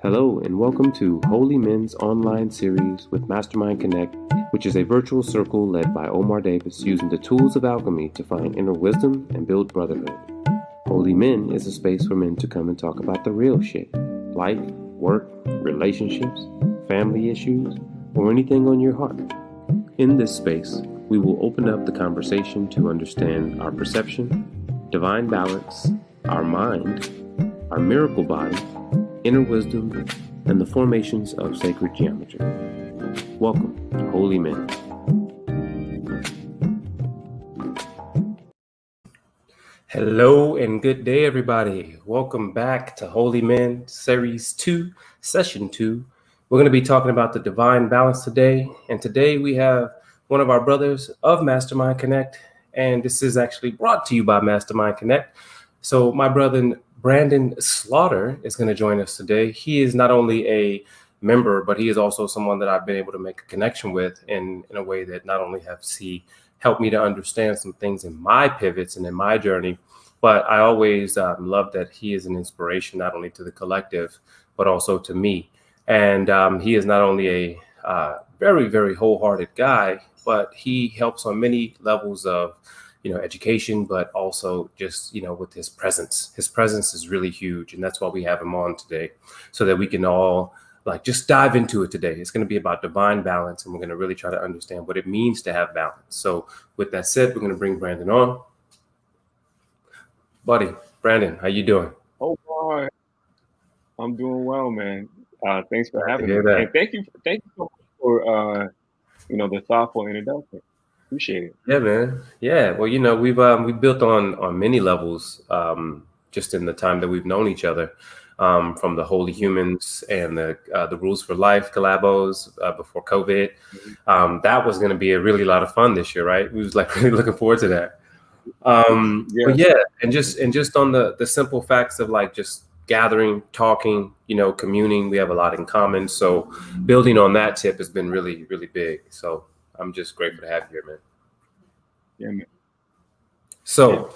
Hello and welcome to Holy Men's online series with Mastermind Connect, which is a virtual circle led by Omar Davis using the tools of alchemy to find inner wisdom and build brotherhood. Holy Men is a space for men to come and talk about the real shit: life, work, relationships, family issues, or anything on your heart. In this space, we will open up the conversation to understand our perception, divine balance, our mind, our miracle body, inner wisdom, and the formations of sacred geometry. Welcome to Holy Men. Hello and good day, everybody. Welcome back to Holy Men Series 2, Session 2. We're going to be talking about the divine balance today. And today we have one of our brothers of Mastermind Connect. And this is actually brought to you by Mastermind Connect. So my brother Brandon Slaughter is going to join us today. He is not only a member, but he is also someone that I've been able to make a connection with in a way that not only has he helped me to understand some things in my pivots and in my journey, but I always love that he is an inspiration not only to the collective, but also to me. And he is not only a very, very wholehearted guy, but he helps on many levels of education, but also just, with his presence. His presence is really huge. And that's why we have him on today, so that we can all just dive into it today. It's going to be about divine balance, and we're going to really try to understand what it means to have balance. So with that said, we're going to bring Brandon on. Buddy, Brandon, how you doing? Oh, boy. I'm doing well, man. Thanks for having me. And thank you so much for the thoughtful introduction. Appreciate it. Yeah, man. Yeah. Well, we've built on many levels just in the time that we've known each other, from the Holy Humans and the Rules for Life collabos before COVID. That was going to be a really lot of fun this year, right? We was really looking forward to that. But yeah, and just on the simple facts of just gathering, talking, communing, we have a lot in common. So building on that tip has been really, really big. So I'm just grateful to have you here, man. Yeah, man. So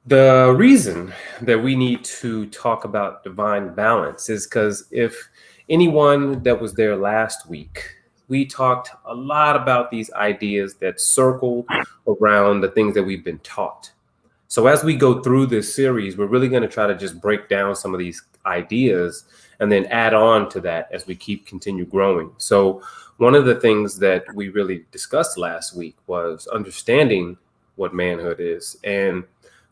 the reason that we need to talk about divine balance is because if anyone that was there last week, we talked a lot about these ideas that circle around the things that we've been taught. So as we go through this series, we're really going to try to just break down some of these ideas and then add on to that as we continue growing. So one of the things that we really discussed last week was understanding what manhood is and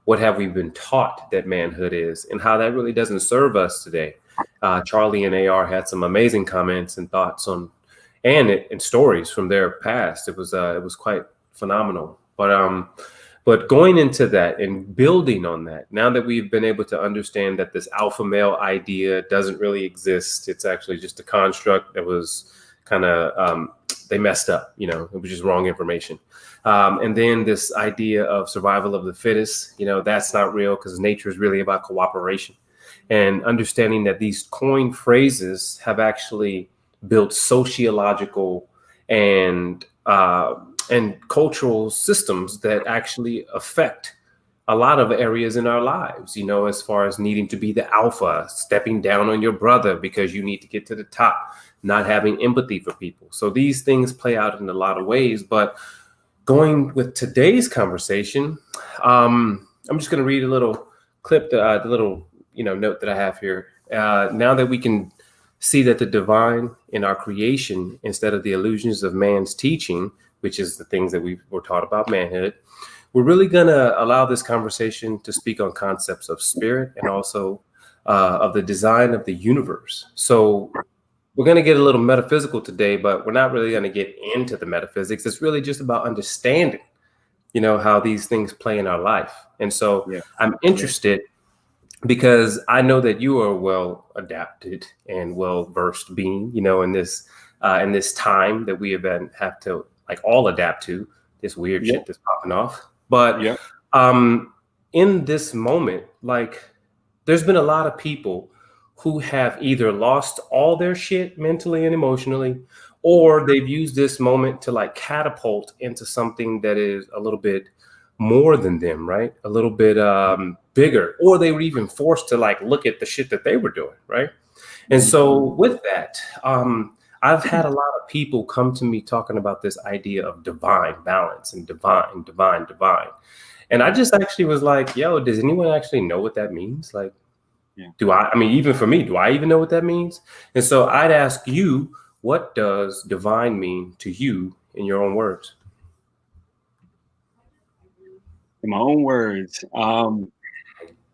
what have we been taught that manhood is and how that really doesn't serve us today. Charlie and AR had some amazing comments and thoughts on and stories from their past. It was quite phenomenal. But going into that and building on that, now that we've been able to understand that this alpha male idea doesn't really exist, it's actually just a construct that was kind of, they messed up, it was just wrong information. And then this idea of survival of the fittest, that's not real because nature is really about cooperation. And understanding that these coined phrases have actually built sociological and cultural systems that actually affect a lot of areas in our lives, as far as needing to be the alpha, stepping down on your brother because you need to get to the top, not having empathy for people. So these things play out in a lot of ways. But going with today's conversation, I'm just going to read a little clip, the little note that I have here. Now that we can see that the divine in our creation, instead of the illusions of man's teaching, which is the things that we were taught about manhood, we're really going to allow this conversation to speak on concepts of spirit and also of the design of the universe. So we're going to get a little metaphysical today, but we're not really going to get into the metaphysics. It's really just about understanding, how these things play in our life. And so I'm interested because I know that you are well adapted and well versed being, in this time that we have to all adapt to this weird shit that's popping off. But in this moment, there's been a lot of people who have either lost all their shit mentally and emotionally, or they've used this moment to catapult into something that is a little bit more than them, right? A little bit bigger, or they were even forced to like look at the shit that they were doing, right? And so with that, I've had a lot of people come to me talking about this idea of divine balance and divine. And I just actually was like, yo, does anyone actually know what that means? Like, I mean, even for me, do I even know what that means? And so I'd ask you, what does divine mean to you in your own words? In my own words,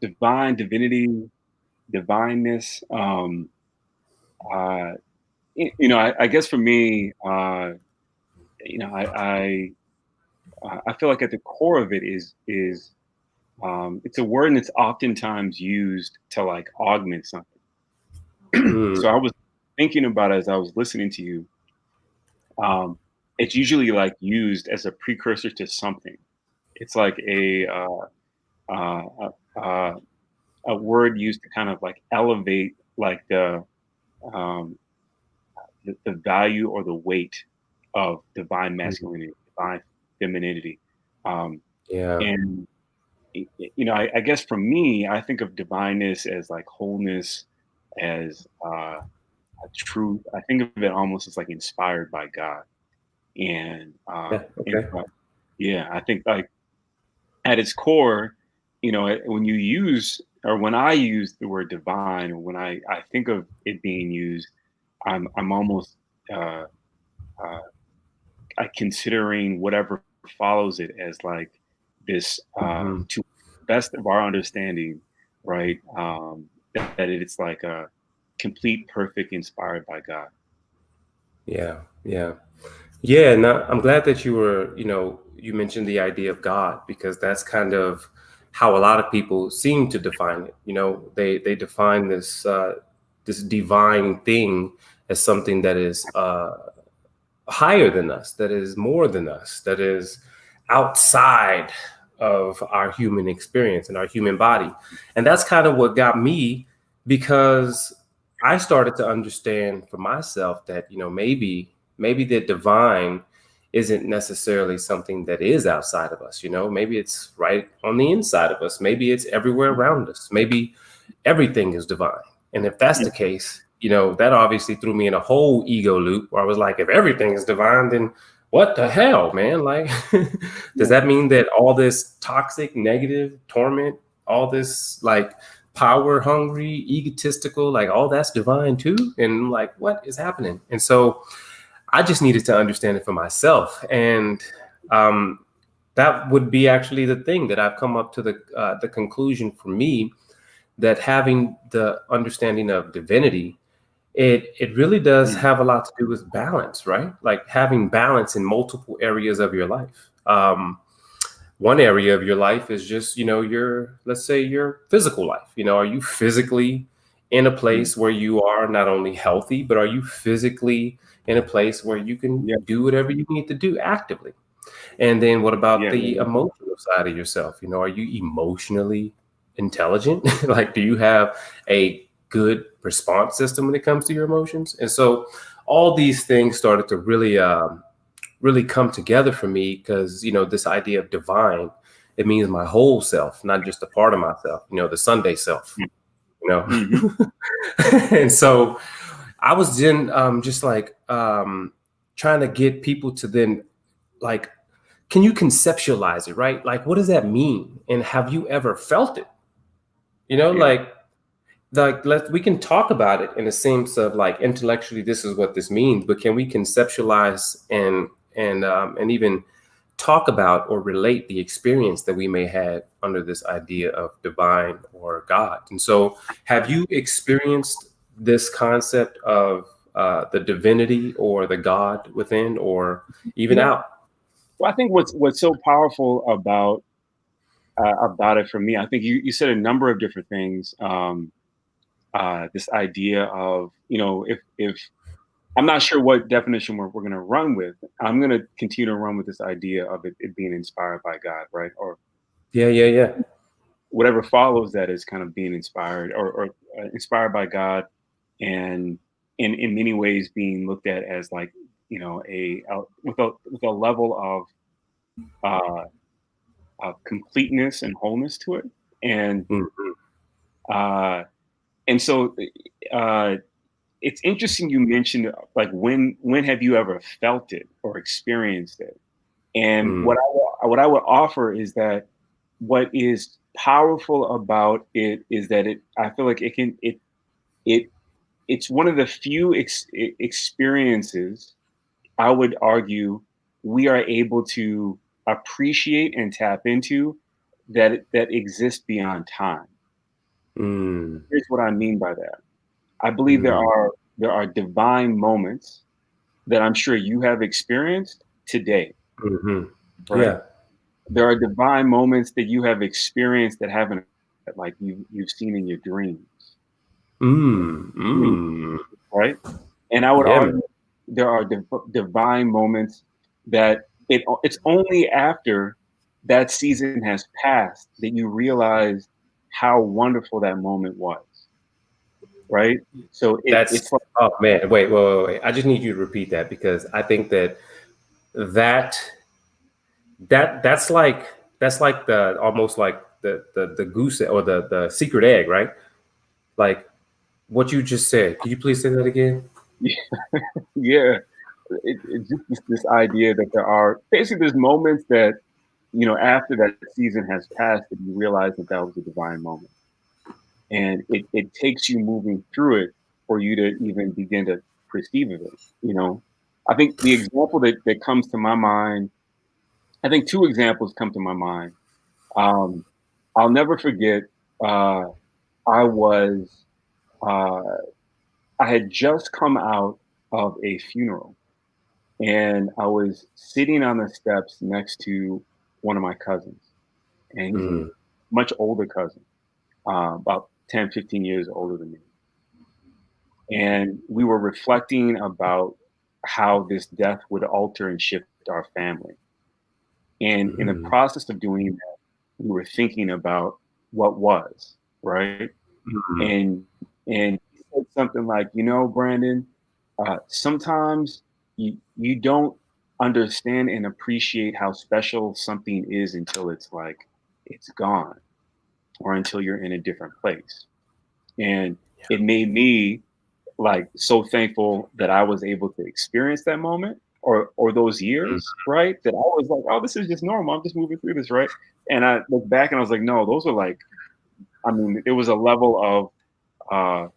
divinity, divineness. I guess for me, I feel like at the core of it is it's a word that's oftentimes used to like augment something. So I was thinking about it as I was listening to you. It's usually like used as a precursor to something. It's like uh, uh, a word used to kind of like elevate like um, the value or the weight of divine masculinity, divine femininity. Yeah. And I guess for me, I think of divineness as like wholeness, as a truth. I think of it almost as like inspired by God. And Yeah. Okay. yeah, I think like at its core, when you use or when I use the word divine, or when I think of it being used, I'm almost uh, uh, considering whatever follows it as like this to the best of our understanding, right? That it's like a complete, perfect, inspired by God. Yeah. Yeah. Yeah. Now, I'm glad that you mentioned the idea of God, because that's kind of how a lot of people seem to define it. They define this divine thing as something that is higher than us, that is more than us, that is outside of our human experience and our human body. And that's kind of what got me, because I started to understand for myself that, maybe the divine isn't necessarily something that is outside of us. Maybe it's right on the inside of us. Maybe it's everywhere around us. Maybe everything is divine. And if that's the case, that obviously threw me in a whole ego loop where I was like, if everything is divine, then what the hell, man? Like, does that mean that all this toxic, negative torment, all this like power hungry, egotistical, like all that's divine too? And like, what is happening? And so I just needed to understand it for myself. And that would be actually the thing that I've come up to the conclusion for me, that having the understanding of divinity, it really does have a lot to do with balance, right? Like having balance in multiple areas of your life. One area of your life is just, let's say your physical life. Are you physically in a place where you are not only healthy, but are you physically in a place where you can do whatever you need to do actively? And then what about the emotional side of yourself? Are you emotionally intelligent? Like, do you have a good response system when it comes to your emotions? And so all these things started to really come together for me, because, this idea of divine, it means my whole self, not just a part of myself, the Sunday self, And so I was then just like trying to get people to then like, can you conceptualize it, right? Like, what does that mean? And have you ever felt it? We can talk about it in a sense of like intellectually, this is what this means, but can we conceptualize and even talk about or relate the experience that we may have under this idea of divine or God? And so, have you experienced this concept of the divinity or the God within, or even out? Well, I think what's so powerful about it for me, I think you said a number of different things. This idea of if I'm not sure what definition we're going to run with. I'm going to continue to run with this idea of it being inspired by God, right? Or Yeah. whatever follows that is kind of being inspired or inspired by God, and in many ways being looked at as like with a level of completeness and wholeness to it. And Mm-hmm. so it's interesting you mentioned like when have you ever felt it or experienced it? And Mm, what I would offer is that what is powerful about it is that I feel like it it's one of the few experiences I would argue we are able to appreciate and tap into that exist beyond time. mm, Here's what I mean by that. I believe mm, there are divine moments that I'm sure you have experienced today, hmm. right? Yeah. There are divine moments that you have experienced that haven't, like you've seen in your dreams, Mm, dreams, mm. right? And I would Yeah, man. argue there are divine moments that it's only after that season has passed that you realize how wonderful that moment was, right? So That's it's like, oh man. Wait. I just need you to repeat that because I think that that's like the almost like the goose or the secret egg, right? Like what you just said. Could you please say that again? yeah, it's just this idea that there are basically there's moments that after that season has passed that you realize that that was a divine moment, and it takes you moving through it for you to even begin to perceive of it. I think the example that comes to my mind, I think two examples come to my mind. Um, I'll never forget. Uh, I was uh, I had just come out of a funeral, and I was sitting on the steps next to one of my cousins, and he's a Mm, much older cousin, about 10, 15 years older than me. And we were reflecting about how this death would alter and shift our family. And in the mm, process of doing that, we were thinking about what was, right? mm. And he said something like, Brandon, sometimes you don't understand and appreciate how special something is until it's like it's gone or until you're in a different place. And it made me like so thankful that I was able to experience that moment or those Mm. years, right? That I was like, oh, this is just normal. I'm just moving through this, right? And I look back and I was like, no, those were like, I mean, it was a level of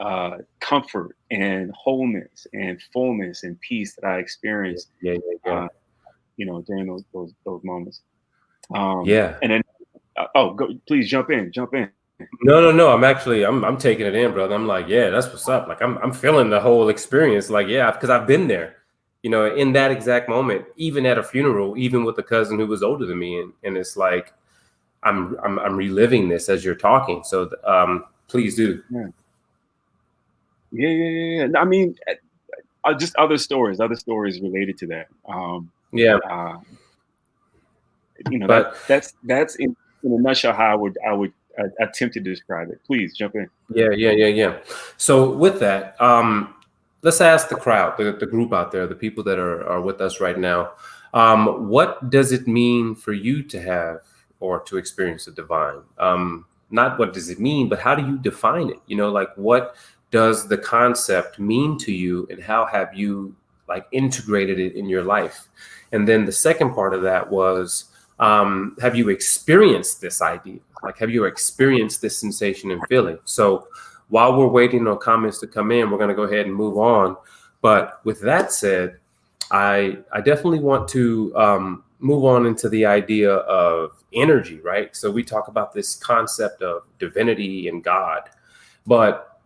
uh, comfort and wholeness and fullness and peace that I Yeah, experienced, yeah, yeah, uh, during those moments. yeah. And then, oh, go, please jump in. No. I'm taking it in, brother. I'm like, yeah, that's what's up. Like I'm feeling the whole experience. Like, yeah, because I've been there, in that exact moment, even at a funeral, even with a cousin who was older than me, and it's like I'm reliving this as you're talking. So please do. Yeah, yeah. I mean, just other stories related to that. Yeah, Uh, but that's in a nutshell how I would attempt to describe it. Please jump in. yeah. So with that, let's ask the crowd, the group out there, the people that are with us right now. What does it mean for you to have or to experience the divine? Not what does it mean, but how do you define it? Like what does the concept mean to you, and how have you like integrated it in your life? And then the second part of that was, have you experienced this idea? Like, have you experienced this sensation and feeling? So while we're waiting on comments to come in, we're going to go ahead and move on. But with that said, I definitely want to move on into the idea of energy, right? So we talk about this concept of divinity and God, but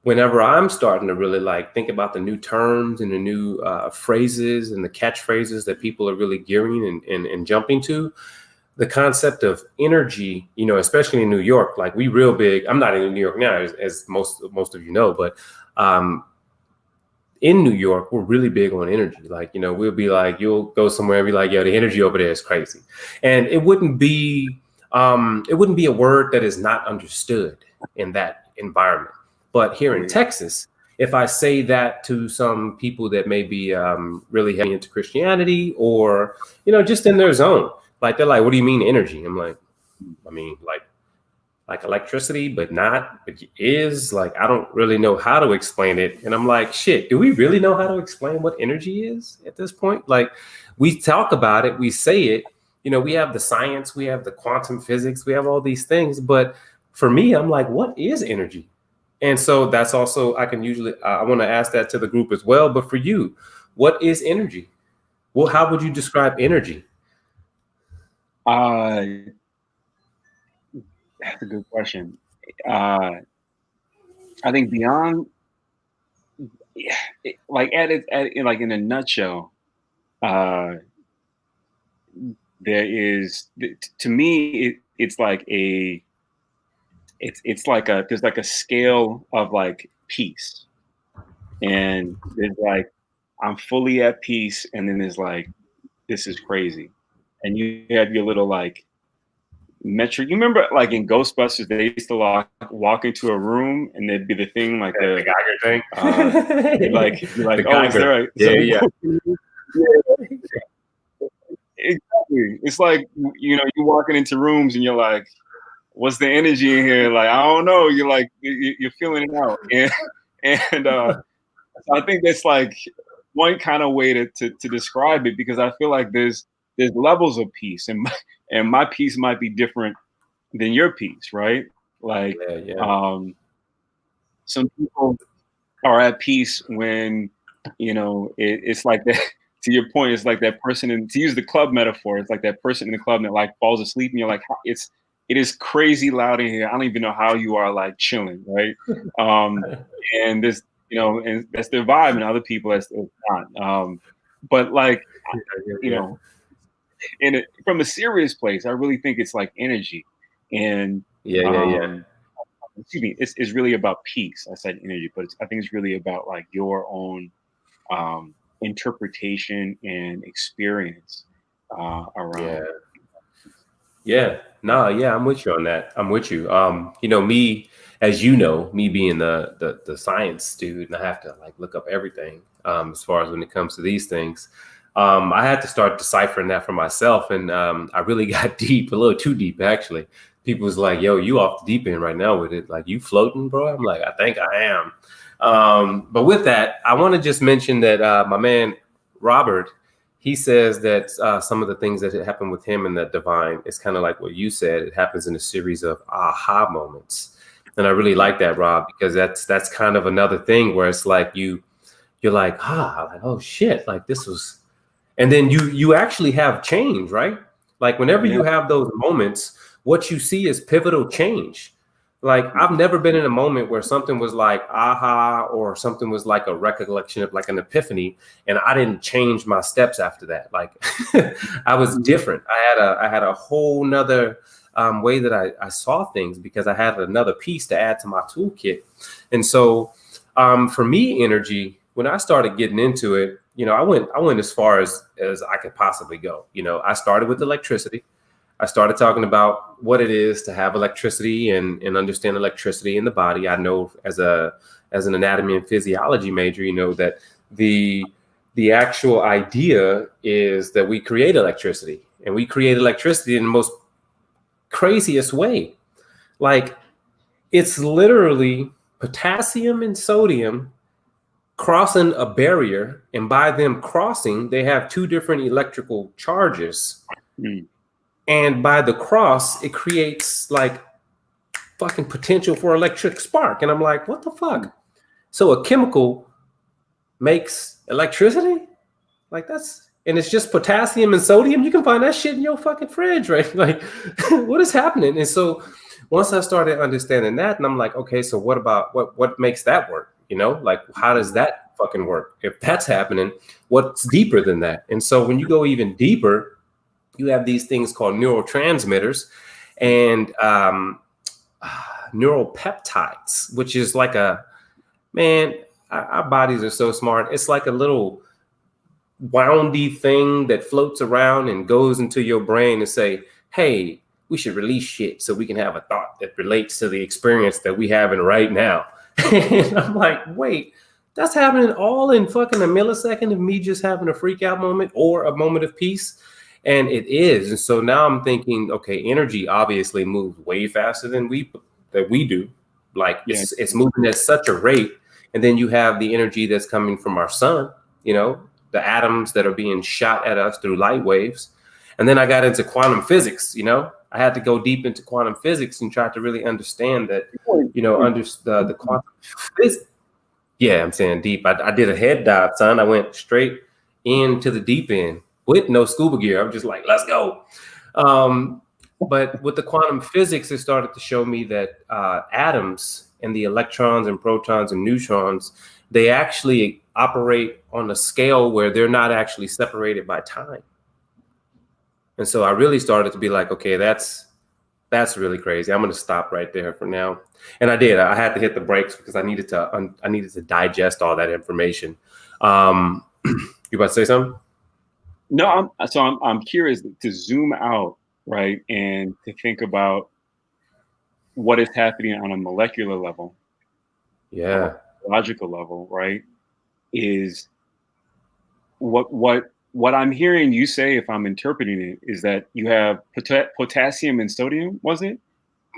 whenever I'm starting to really like think about the new terms and the new phrases and the catchphrases that people are really gearing and jumping to, the concept of energy, especially in New York, like we real big. I'm not in New York now, as most of you know, but um, in New York, we're really big on energy. Like, we'll be like, you'll go somewhere and be like, yo, the energy over there is crazy. And it wouldn't be a word that is not understood in that environment. But here in Yeah, Texas, if I say that to some people that may be really heavy into Christianity or, just in their zone, Like, they're like, what do you mean energy? I'm like, I mean, like electricity, but not, but it is. Like, I don't really know how to explain it. And I'm like, shit, do we really know how to explain what energy is at this point? Like, we talk about it, we say it, you know, we have the science, we have the quantum physics, we have all these things. But for me, I'm like, what is energy? And so that's also, I can usually, I want to ask that to the group as well. But for you, what is energy? Well, how would you describe energy? Uh, that's a good question. I think beyond, like like in a nutshell, uh, there is, to me, it's like it's like there's like a scale of like peace, and there's like I'm fully at peace, and then there's like this is crazy, and you have your little like metric. You remember like in Ghostbusters, they used to walk into a room and there'd be the thing like The Geiger thing. you're like, The oh, is Geiger. there Yeah. exactly. It's like, you know, you're walking into rooms and you're like, what's the energy in here? Like, I don't know. You're like, you're feeling it out. And so I think that's like one kind of way to describe it, because I feel like there's levels of peace, and my peace might be different than your peace, right? Like, Yeah. some people are at peace when, you know, it's like that. To your point, it's like that person, and to use the club metaphor, it's like that person in the club that like falls asleep, and you're like, it is crazy loud in here. I don't even know how you are like chilling, right? And this, you know, and that's their vibe, and other people that's not. But like, you know, from a serious place, I really think it's like energy, and Yeah. excuse me, it's really about peace. I said energy, but I think it's really about like your own interpretation and experience around. Yeah. No, yeah, I'm with you on that. I'm with you. You know, me, as you know, me being the science dude, and I have to like look up everything as far as when it comes to these things. I had to start deciphering that for myself, and I really got deep, a little too deep actually. People was like, "Yo, you off the deep end right now with it? Like, you floating, bro?" I'm like, "I think I am." But with that, I want to just mention that my man Robert, he says that some of the things that happen with him in the divine is kind of like what you said. It happens in a series of aha moments, and I really like that, Rob, because that's kind of another thing where it's like you're like, like, oh shit, like this was, and then you actually have change, right? Like whenever Yeah. you have those moments, what you see is pivotal change. Like I've never been in a moment where something was like aha, or something was like a recollection of like an epiphany, and I didn't change my steps after that. Like I was different. I had a whole nother way that I saw things, because I had another piece to add to my toolkit. And so for me, energy, when I started getting into it, you know, I went as far as I could possibly go. You know, I started with electricity. I started talking about what it is to have electricity and understand electricity in the body. I know as an anatomy and physiology major, you know, that the actual idea is that we create electricity, and we create electricity in the most craziest way. Like it's literally potassium and sodium crossing a barrier, and by them crossing, they have two different electrical charges. Mm. And by the cross, it creates like fucking potential for electric spark. And I'm like, what the fuck? So a chemical makes electricity? Like and it's just potassium and sodium. You can find that shit in your fucking fridge, right? Like, what is happening? And so once I started understanding that, and I'm like, okay, so what about what makes that work? You know, like how does that fucking work? If that's happening, what's deeper than that? And so when you go even deeper, you have these things called neurotransmitters and neuropeptides, which is like our bodies are so smart. It's like a little woundy thing that floats around and goes into your brain and say, hey, we should release shit so we can have a thought that relates to the experience that we having right now. And I'm like, wait, that's happening all in fucking a millisecond of me just having a freak out moment or a moment of peace. And it is. And so now I'm thinking, okay, energy obviously moves way faster than we do. Like Yeah. it's moving at such a rate. And then you have the energy that's coming from our sun, you know, the atoms that are being shot at us through light waves. And then I got into quantum physics, you know. I had to go deep into quantum physics and try to really understand that, you know, under the quantum physics. Yeah, I'm saying deep. I did a head dive, son. I went straight into the deep end with no scuba gear. I'm just like, let's go. But with the quantum physics, it started to show me that atoms and the electrons and protons and neutrons, they actually operate on a scale where they're not actually separated by time. And so I really started to be like, okay, that's really crazy. I'm going to stop right there for now. And I did. I had to hit the brakes because I needed to digest all that information. You about to say something? No, I'm curious to zoom out, right, and to think about what is happening on a molecular level, Yeah. logical level, right? Is what I'm hearing you say, if I'm interpreting it, is that you have potassium and sodium, was it?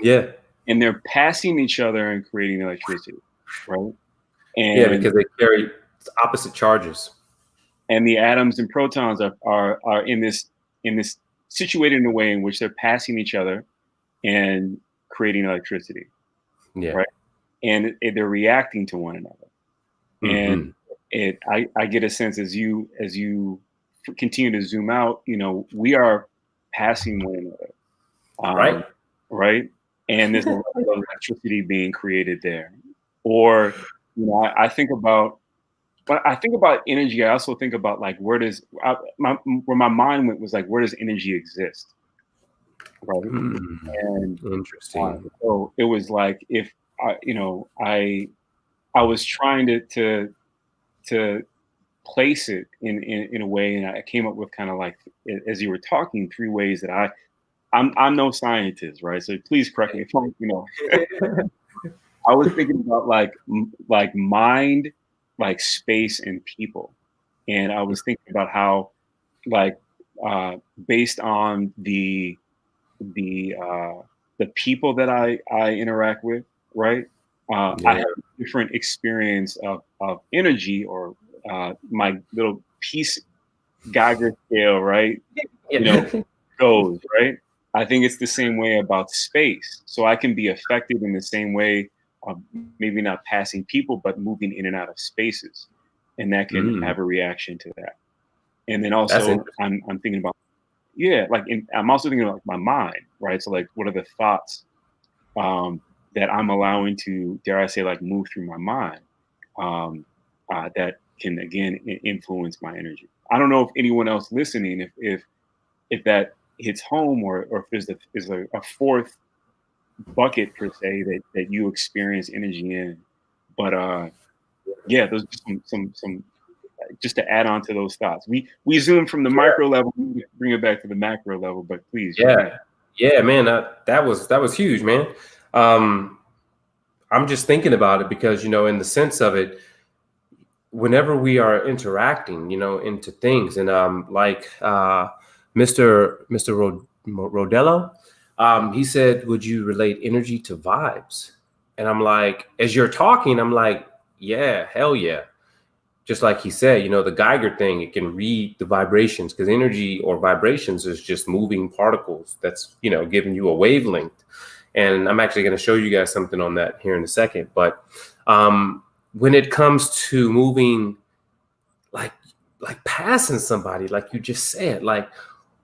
Yeah. And they're passing each other and creating electricity, right? Yeah, And because they carry opposite charges. the atoms and protons are in this situated in a way in which they're passing each other and creating electricity, Yeah. right? And they're reacting to one another. And I get a sense as you continue to zoom out, you know, we are passing one another, Right. right? And there's a lot of electricity being created there. Or, you know, I think about when I think about energy. I also think about like where my mind went was like, where does energy exist, right? And Interesting. so it was like if I was trying to place it in a way, and I came up with kind of like, as you were talking, three ways that I'm no scientist, right? So please correct me if I'm, I was thinking about like mind, like space and people, and I was thinking about how like based on the the people that I interact with, right? I Yeah. have a different experience of energy, or my little piece Geiger scale, right? You know, Yeah. goes, right? I think it's the same way about space. So I can be affected in the same way, maybe not passing people, but moving in and out of spaces. And that can have a reaction to that. And then That's also interesting. I'm thinking about, yeah, like I'm also thinking about my mind, right? So like what are the thoughts that I'm allowing to, dare I say, like move through my mind, that can again influence my energy. I don't know if anyone else listening, if that hits home, or if is a fourth bucket per se that you experience energy in. But yeah, those are some just to add on to those thoughts. We zoom from the micro level, we bring it back to the macro level. But please jump in. Yeah. Yeah, man. That was huge, man. Um, I'm just thinking about it because, you know, in the sense of it, whenever we are interacting, you know, into things, and like Mr. Rodello, he said, "Would you relate energy to vibes?" And I'm like, as you're talking, I'm like, yeah, hell yeah. Just like he said, you know, the Geiger thing, it can read the vibrations, because energy or vibrations is just moving particles that's, you know, giving you a wavelength. And I'm actually going to show you guys something on that here in a second. But when it comes to moving, like passing somebody, like you just said, like,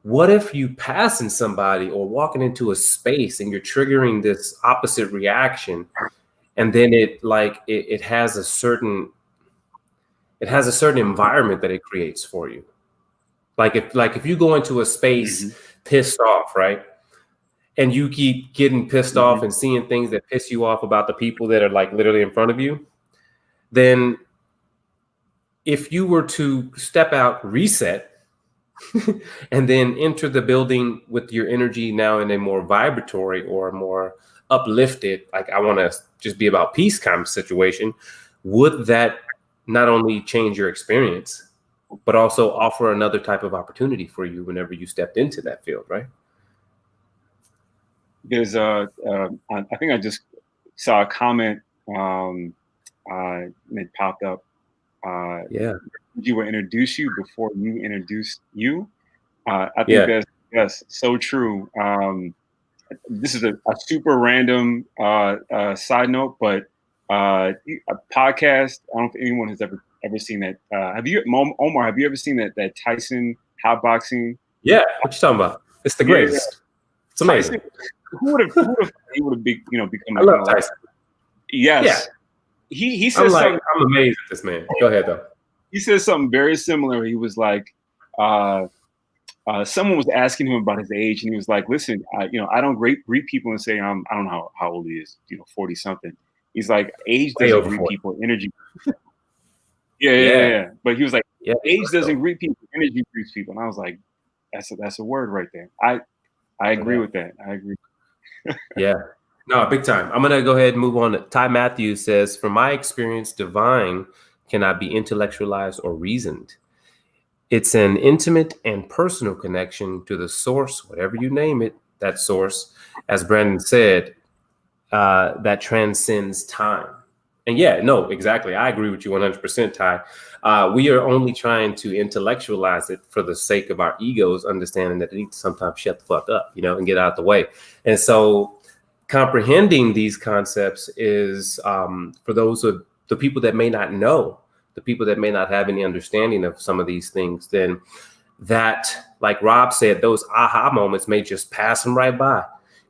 what if you passing somebody or walking into a space and you're triggering this opposite reaction, and then it has a certain environment that it creates for you. Like if you go into a space pissed off, right? And you keep getting pissed off and seeing things that piss you off about the people that are like literally in front of you, then if you were to step out, reset, and then enter the building with your energy now in a more vibratory or more uplifted, like I want to just be about peace kind of situation, would that not only change your experience, but also offer another type of opportunity for you whenever you stepped into that field, right? There's I think I just saw a comment and it popped up. Yeah. You will introduce you before you introduce you. I think Yeah. that's so true. This is a super random side note, but a podcast. I don't know if anyone has ever seen that. Have you, Omar? Have you ever seen that Tyson hot boxing? Yeah. What you talking about? It's the Yeah, greatest. It's amazing. Tyson. Who would have thought he would have become I like, love Tyson. Yes. Yeah. He says something. I'm amazed at this man. Go ahead though. He says something very similar. He was like, someone was asking him about his age, and he was like, "Listen, I don't greet people and say I don't know how old he is, 40 something." He's like, "Age doesn't greet people, energy." Yeah. But he was like, "Age doesn't greet people, energy greets people." And I was like, "That's a word right there." I agree with that. I agree. Yeah. No, big time. I'm going to go ahead and move on. Ty Matthews says, from my experience, divine cannot be intellectualized or reasoned. It's an intimate and personal connection to the source, whatever you name it, that source, as Brandon said, that transcends time. And yeah, no, exactly. I agree with you 100%, Ty. We are only trying to intellectualize it for the sake of our egos, understanding that it needs to sometimes shut the fuck up, and get out of the way. And so comprehending these concepts is for those of the people that may not know, the people that may not have any understanding of some of these things, then that, like Rob said, those aha moments may just pass them right by,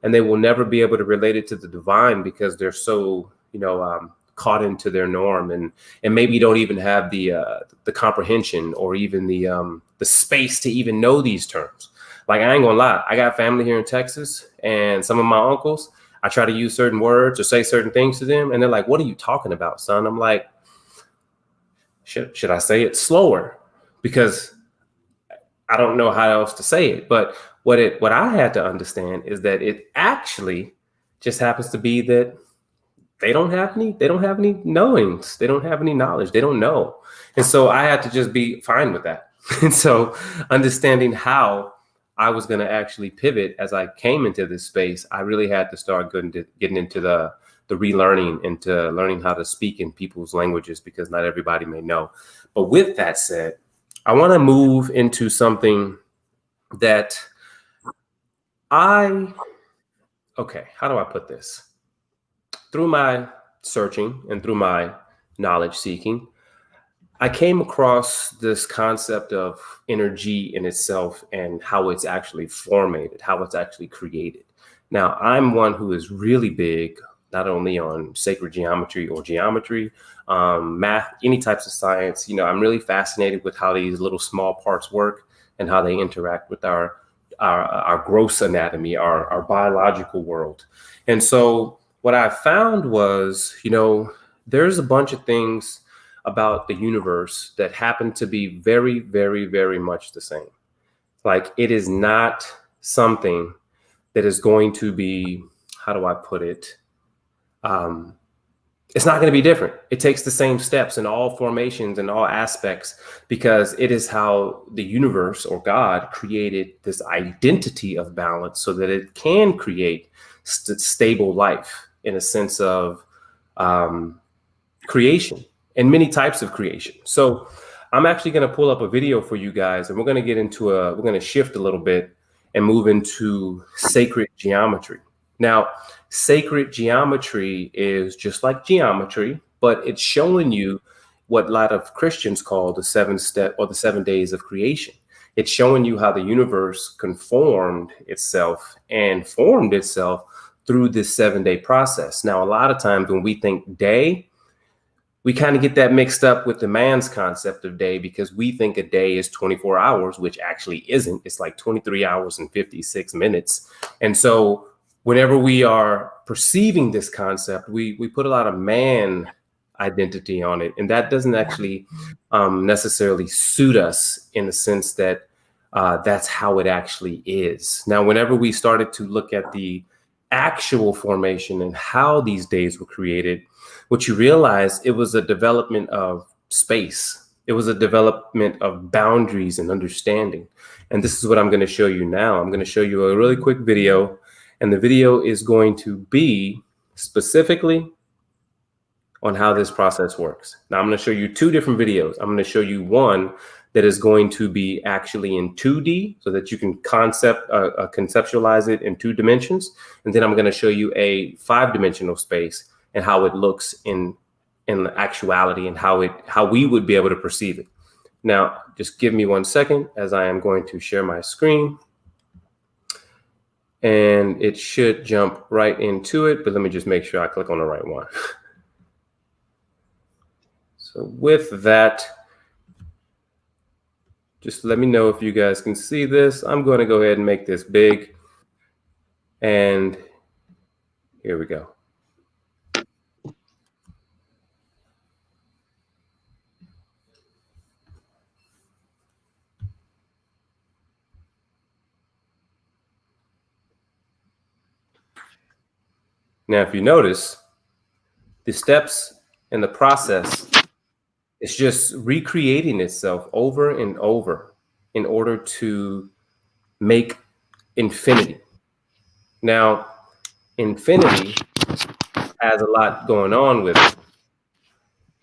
and they will never be able to relate it to the divine because they're so, caught into their norm, and maybe don't even have the comprehension or even the space to even know these terms. Like, I ain't gonna lie, I got family here in Texas, and some of my uncles, I try to use certain words or say certain things to them, and they're like, "What are you talking about, son?" I'm like, should I say it slower? Because I don't know how else to say it. But what I had to understand is that it actually just happens to be that they don't have any knowings. They don't have any knowledge. They don't know. And so I had to just be fine with that. And so understanding how I was going to actually pivot as I came into this space, I really had to start getting into the relearning, into learning how to speak in people's languages, because not everybody may know. But with that said, I want to move into something that how do I put this? Through my searching and through my knowledge seeking, I came across this concept of energy in itself and how it's actually formated, how it's actually created. Now, I'm one who is really big, not only on sacred geometry or geometry, math, any types of science. I'm really fascinated with how these little small parts work and how they interact with our gross anatomy, our biological world. And so what I found was, there's a bunch of things about the universe that happen to be very, very, very much the same. Like, it is not something that is going to be, how do I put it? It's not going to be different. It takes the same steps in all formations and all aspects, because it is how the universe or God created this identity of balance so that it can create stable life in a sense of creation and many types of creation. So I'm actually going to pull up a video for you guys, and we're going to shift a little bit and move into sacred geometry. Now, sacred geometry is just like geometry, but it's showing you what a lot of Christians call the 7-step or the 7 days of creation. It's showing you how the universe conformed itself and formed itself through this 7-day process. Now, a lot of times when we think day, we kind of get that mixed up with the man's concept of day, because we think a day is 24 hours, which actually isn't. It's like 23 hours and 56 minutes. And so whenever we are perceiving this concept, we put a lot of man identity on it. And that doesn't actually necessarily suit us in the sense that that's how it actually is. Now, whenever we started to look at the actual formation and how these days were created, what you realize, it was a development of space. It was a development of boundaries and understanding. And this is what I'm going to show you now. I'm going to show you a really quick video, and the video is going to be specifically on how this process works. Now I'm going to show you two different videos. I'm going to show you one that is going to be actually in 2D so that you can conceptualize it in 2 dimensions. And then I'm going to show you a 5-dimensional space and how it looks in actuality and how we would be able to perceive it. Now, just give me 1 second as I am going to share my screen. And it should jump right into it, but let me just make sure I click on the right one. So with that, just let me know if you guys can see this. I'm going to go ahead and make this big. And here we go. Now, if you notice, the steps in the process, it's just recreating itself over and over in order to make infinity. Now, infinity has a lot going on with it.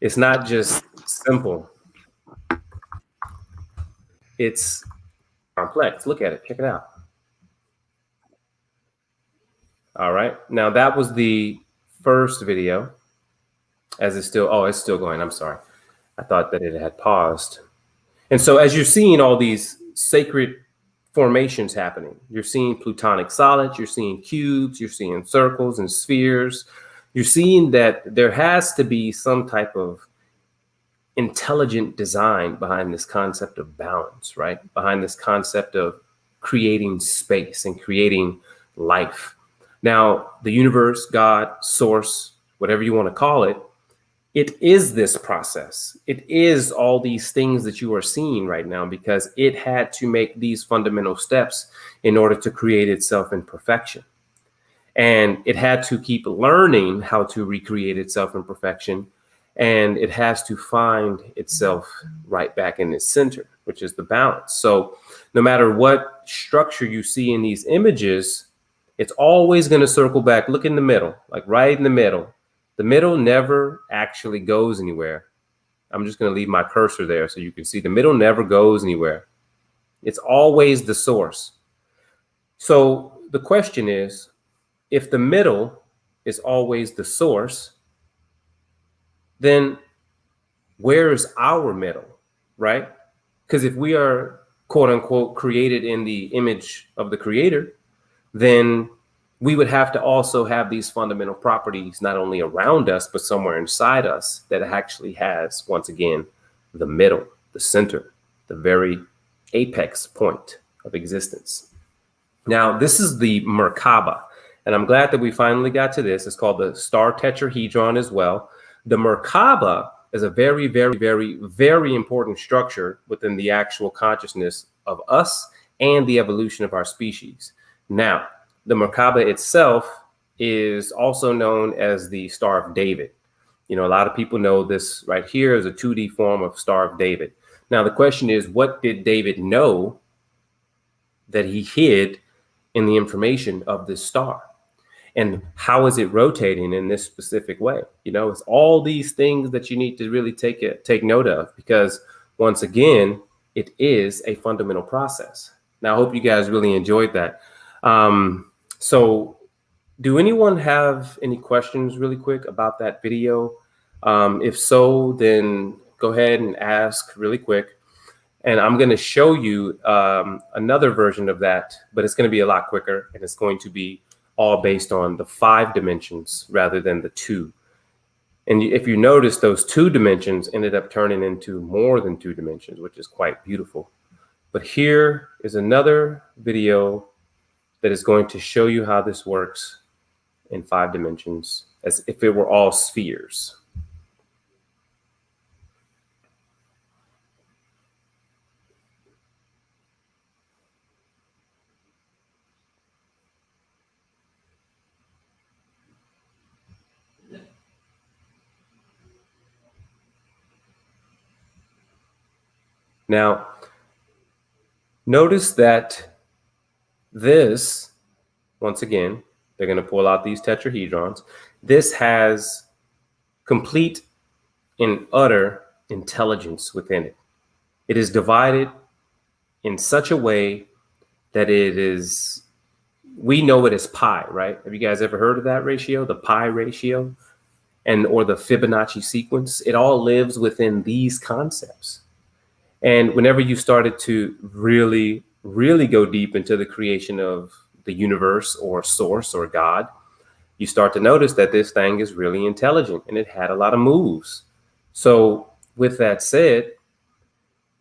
It's not just simple. It's complex. Look at it. Check it out. All right. Now, that was the first video. As it's still, oh, it's still going. I'm sorry. I thought that it had paused. And so as you're seeing all these sacred formations happening, you're seeing plutonic solids, you're seeing cubes, you're seeing circles and spheres. You're seeing that there has to be some type of intelligent design behind this concept of balance, right? Behind this concept of creating space and creating life. Now, the universe, God, source, whatever you want to call it, it is this process. It is all these things that you are seeing right now because it had to make these fundamental steps in order to create itself in perfection. And it had to keep learning how to recreate itself in perfection. And it has to find itself right back in its center, which is the balance. So no matter what structure you see in these images, it's always going to circle back. Look in the middle, like right in the middle. The middle never actually goes anywhere. I'm just going to leave my cursor there so you can see the middle never goes anywhere. It's always the source. So the question is, if the middle is always the source, then where is our middle, right? Because if we are, quote unquote, created in the image of the creator, then we would have to also have these fundamental properties not only around us, but somewhere inside us that actually has, once again, the middle, the center, the very apex point of existence. Now, this is the Merkabah, and I'm glad that we finally got to this. It's called the Star Tetrahedron as well. The Merkabah is a very, very, very, very important structure within the actual consciousness of us and the evolution of our species. Now, the Merkabah itself is also known as the Star of David. You know, a lot of people know this right here as a 2D form of Star of David. Now, the question is, what did David know that he hid in the information of this star? And how is it rotating in this specific way? You know, it's all these things that you need to really take note of, because once again, it is a fundamental process. Now, I hope you guys really enjoyed that. So do anyone have any questions really quick about that video? If so, then go ahead and ask really quick. And I'm going to show you another version of that, but it's going to be a lot quicker, and it's going to be all based on the 5 dimensions rather than the 2. And if you notice, those 2 dimensions ended up turning into more than 2 dimensions, which is quite beautiful. But here is another video that is going to show you how this works in 5 dimensions, as if it were all spheres. Now, notice that this, once again, they're going to pull out these tetrahedrons. This has complete and utter intelligence within it. It is divided in such a way that it is, we know it as pi, right? Have you guys ever heard of that ratio, the pi ratio, and or the Fibonacci sequence? It all lives within these concepts. And whenever you started to really, really go deep into the creation of the universe or source or God, you start to notice that this thing is really intelligent and it had a lot of moves. So with that said,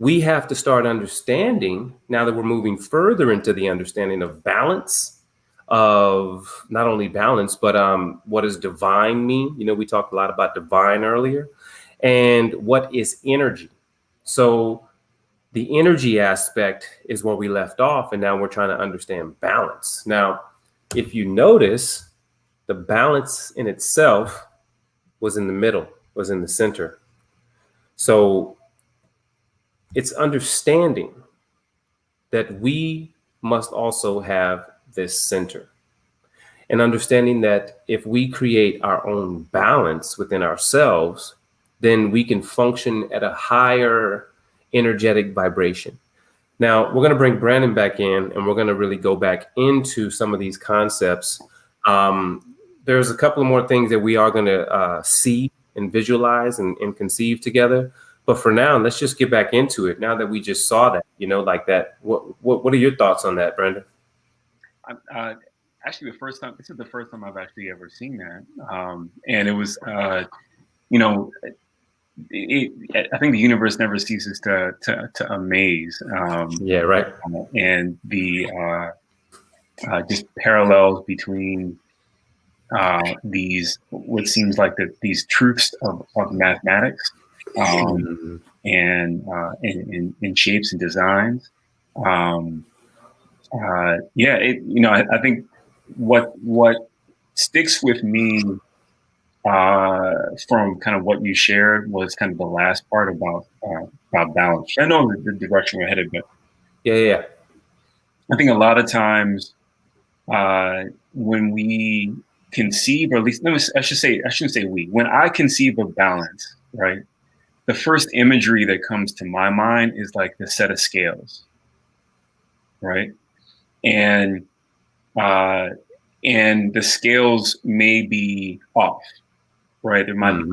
we have to start understanding, now that we're moving further into the understanding of balance, of not only balance, but what does divine mean? You know, we talked a lot about divine earlier, and what is energy? So the energy aspect is where we left off, and now we're trying to understand balance. Now, if you notice, the balance in itself was in the middle, was in the center. So it's understanding that we must also have this center, and understanding that if we create our own balance within ourselves, then we can function at a higher energetic vibration. Now, we're going to bring Brandon back in, and we're going to really go back into some of these concepts. There's a couple of more things that we are going to see and visualize and conceive together. But for now, let's just get back into it. Now that we just saw that, you know, like that. What are your thoughts on that, Brandon? Actually, this is the first time I've actually ever seen that. And it was, you know, I think the universe never ceases to amaze. Yeah, right. And the just parallels between these, what seems like these truths of mathematics, and in shapes and designs. I think what sticks with me from kind of what you shared was kind of the last part about balance. I know the direction we're headed, but yeah. I think a lot of times when we conceive, or at least I shouldn't say we. When I conceive of balance, right, the first imagery that comes to my mind is like the set of scales, right, and the scales may be off, right? There might be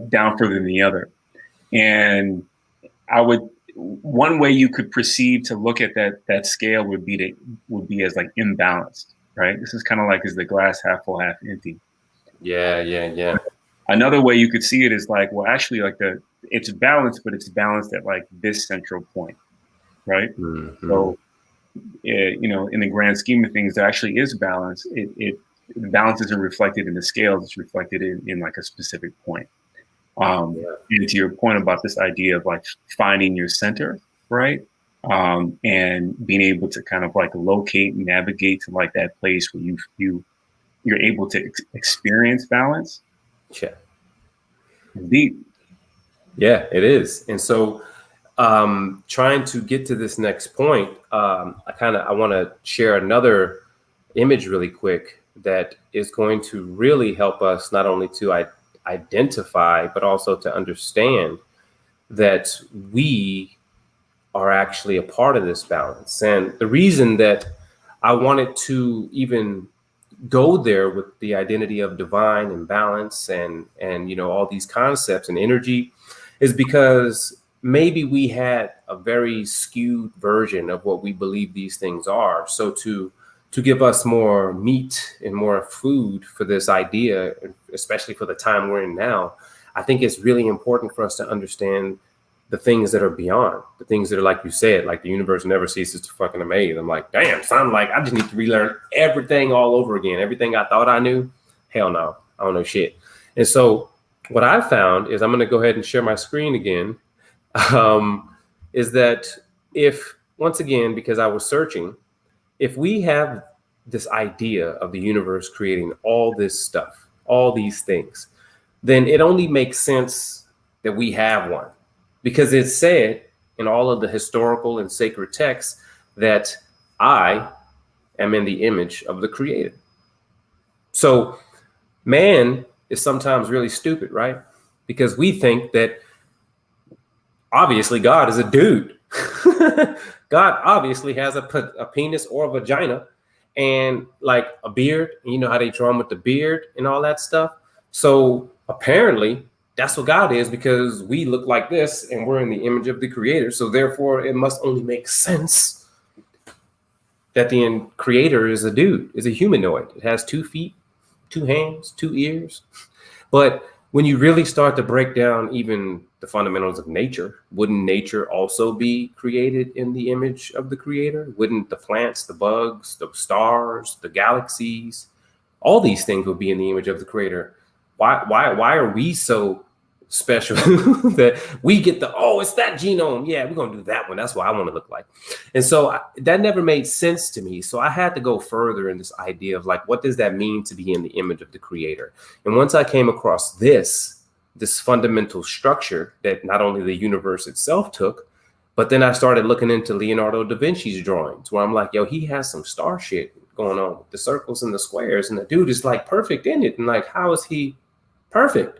down further than the other, and one way you could perceive to look at that scale would be as like imbalanced, right? This is kind of like, is the glass half full, half empty? Yeah. Another way you could see it is like, well, actually, like it's balanced, but it's balanced at like this central point, right? So, in the grand scheme of things, there actually is balance. The balance isn't reflected in the scales; it's reflected in like a specific point. And to your point about this idea of like finding your center, right? And being able to kind of like locate and navigate to like that place where you're able to experience balance. Yeah. Deep. Yeah, it is. And so trying to get to this next point, I want to share another image really quick that is going to really help us not only to identify, but also to understand that we are actually a part of this balance. And the reason that I wanted to even go there with the identity of divine and balance and all these concepts and energy is because maybe we had a very skewed version of what we believe these things are. So to give us more meat and more food for this idea, especially for the time we're in now, I think it's really important for us to understand the things that are beyond, the things that are, like you said, like the universe never ceases to fucking amaze. I'm like, damn, son, like I just need to relearn everything all over again. Everything I thought I knew, hell no, I don't know shit. And so what I found is, I'm going to go ahead and share my screen again, is that if, once again, because I was searching, if we have this idea of the universe creating all this stuff, all these things, then it only makes sense that we have one, because it's said in all of the historical and sacred texts that I am in the image of the Creator. So man is sometimes really stupid, right? Because we think that obviously God is a dude. God obviously has a penis or a vagina and like a beard. You know how they draw him with the beard and all that stuff. So apparently that's what God is, because we look like this and we're in the image of the Creator. So therefore it must only make sense that the Creator is a dude, is a humanoid. It has 2 feet, 2 hands, 2 ears. But when you really start to break down even the fundamentals of nature, wouldn't nature also be created in the image of the Creator? Wouldn't the plants, the bugs, the stars, the galaxies, all these things would be in the image of the Creator? Why are we so special that we get it's that genome? Yeah, we're gonna do that one. That's what I want to look like. And so that never made sense to me. So I had to go further in this idea of like, what does that mean to be in the image of the Creator? And once I came across this fundamental structure that not only the universe itself took, but then I started looking into Leonardo da Vinci's drawings, where I'm like, yo, he has some star shit going on with the circles and the squares, and the dude is like perfect in it. And like, how is he perfect?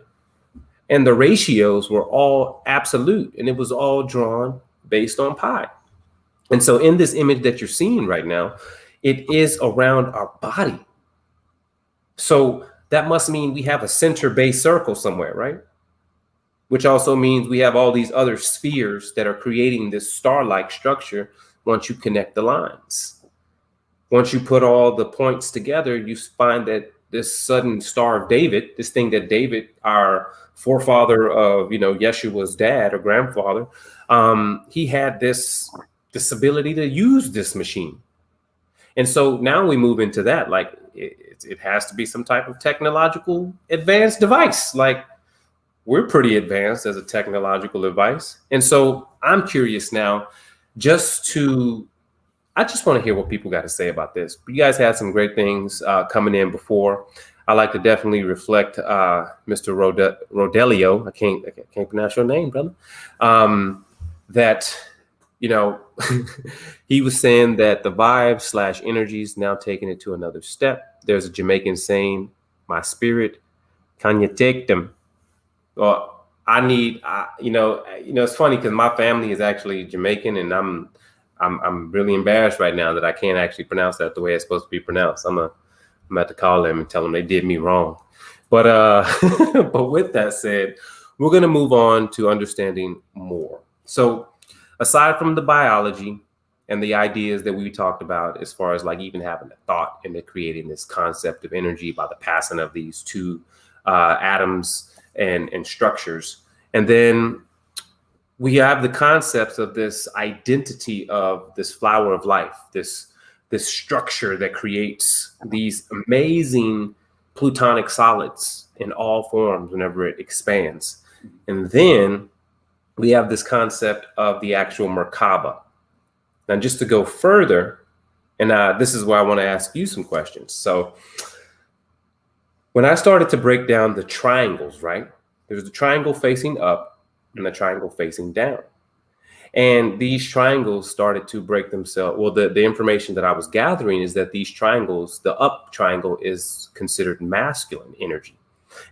And the ratios were all absolute, and it was all drawn based on pi. And so in this image that you're seeing right now, it is around our body. So that must mean we have a center-based circle somewhere, right? Which also means we have all these other spheres that are creating this star-like structure once you connect the lines. Once you put all the points together, you find that this sudden Star of David, this thing that David, our forefather of, Yeshua's dad or grandfather, he had this ability to use this machine. And so now we move into that, like it has to be some type of technological advanced device. Like we're pretty advanced as a technological device. And so I'm curious now, I just want to hear what people got to say about this. You guys had some great things coming in before. I like to definitely reflect Mr. Rodelio. I can't pronounce your name, brother. That, he was saying that the vibe / energy is now taking it to another step. There's a Jamaican saying, "My spirit, can you take them?" Well, it's funny because my family is actually Jamaican, and I'm really embarrassed right now that I can't actually pronounce that the way it's supposed to be pronounced. I'm about to call them and tell them they did me wrong. But but with that said, we're going to move on to understanding more. So aside from the biology and the ideas that we talked about, as far as like even having a thought into creating this concept of energy by the passing of these 2 atoms and structures, and then we have the concepts of this identity of this flower of life, this structure that creates these amazing plutonic solids in all forms whenever it expands. And then we have this concept of the actual Merkabah. Now, just to go further, and this is where I want to ask you some questions. So when I started to break down the triangles, right? There's the triangle facing up and the triangle facing down. And these triangles started to break themselves. Well, the information that I was gathering is that these triangles, the up triangle is considered masculine energy,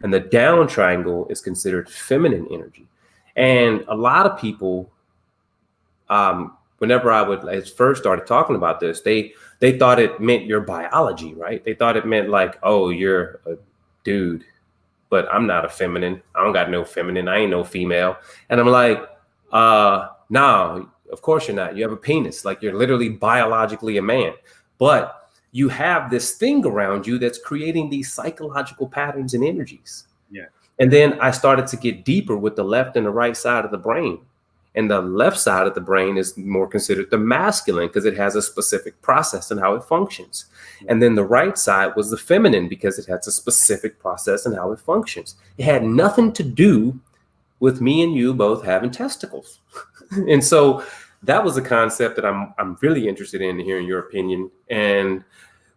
and the down triangle is considered feminine energy. And a lot of people, whenever I first started talking about this, they thought it meant your biology, right? They thought it meant like, oh, you're a dude, but I'm not a feminine. I don't got no feminine. I ain't no female. And I'm like, no, of course you're not. You have a penis. Like you're literally biologically a man, but you have this thing around you that's creating these psychological patterns and energies. Yeah. And then I started to get deeper with the left and the right side of the brain. And the left side of the brain is more considered the masculine because it has a specific process and how it functions. And then the right side was the feminine because it has a specific process and how it functions. It had nothing to do with me and you both having testicles. And so that was a concept that I'm really interested in hearing your opinion. And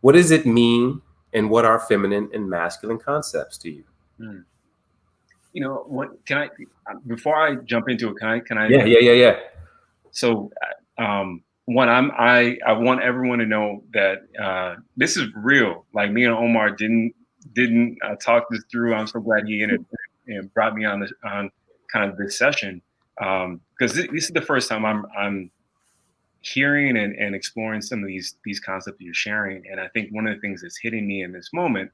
what does it mean, and what are feminine and masculine concepts to you? what can I, before I jump into it, can I? Yeah. So, one, I want everyone to know that this is real. Like, me and Omar didn't talk this through. I'm so glad he brought me on kind of this session, because this is the first time I'm hearing and exploring some of these concepts you're sharing. And I think one of the things that's hitting me in this moment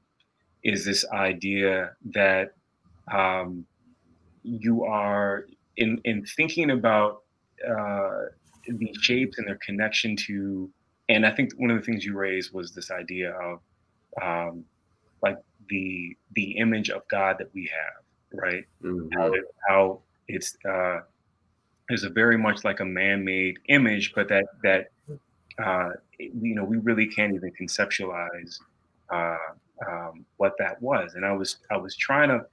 is this idea that, um, you are in thinking about uh, the shapes and their connection to. And I think one of the things you raised was this idea of, um, like, the image of God that we have, right? Mm-hmm. How it's is a very much like a man-made image, but we really can't even conceptualize uh, what that was. And I was trying to,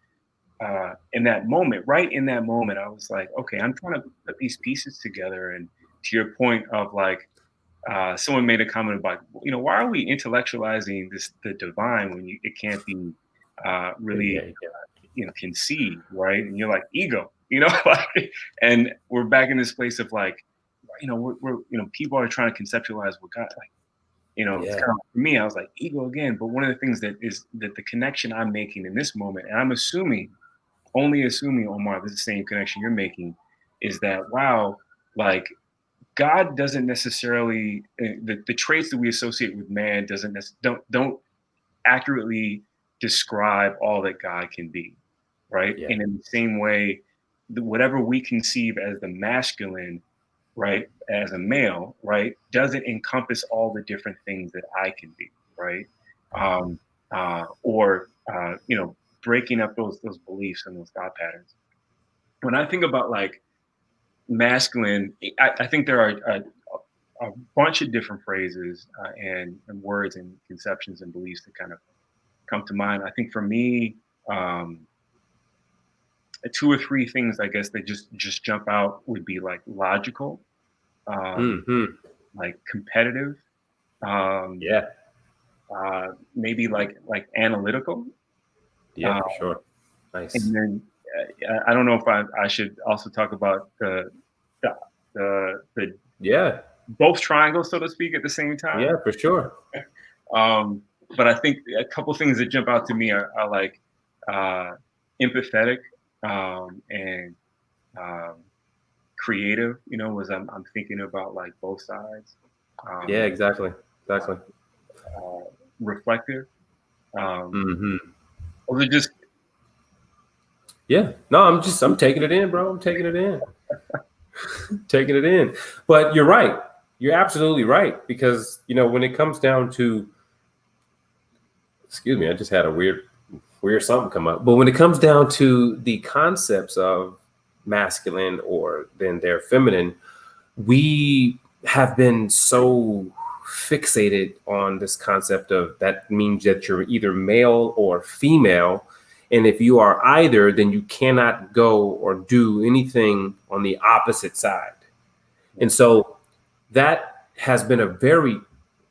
right in that moment, I was like, okay, I'm trying to put these pieces together. And to your point of, like, someone made a comment about, why are we intellectualizing the divine when it can't be really, Yeah. conceived, right? And you're like, ego, like, and we're back in this place of, like, we're people are trying to conceptualize what God, like, it's Yeah. kind of, for me, I was like, ego again. But one of the things that the connection I'm making in this moment, and I'm only assuming, Omar, this is the same connection you're making, is that, wow, like, God doesn't necessarily, the traits that we associate with man don't accurately describe all that God can be, right? Yeah. And in the same way, whatever we conceive as the masculine, right, as a male, right, doesn't encompass all the different things that I can be, right? Um, or breaking up those beliefs and those thought patterns. When I think about, like, masculine, I think there are a bunch of different phrases and words and conceptions and beliefs that kind of come to mind. I think for me, um, two or three things, I guess, that just jump out would be, like, logical, um, Mm-hmm. like, competitive, um, Yeah. maybe like analytical, Yeah, uh, for sure. Nice. and then I don't know if I should also talk about the Yeah. both triangles, so to speak, at the same time. Yeah, for sure. Um, but I think a couple things that jump out to me are like, uh, empathetic, and um, creative. As I'm thinking about, like, both sides. Yeah, Um, exactly. uh, Exactly. Reflective. Um, Mm-hmm. those are just. Yeah. No, I'm taking it in, bro. I'm taking it in. Taking it in. But you're right. You're absolutely right. Because, when it comes down to, excuse me, I just had a weird something come up. But when it comes down to the concepts of masculine or then they're feminine, we have been so fixated on this concept of that means that you're either male or female. And if you are either, then you cannot go or do anything on the opposite side. And so that has been a very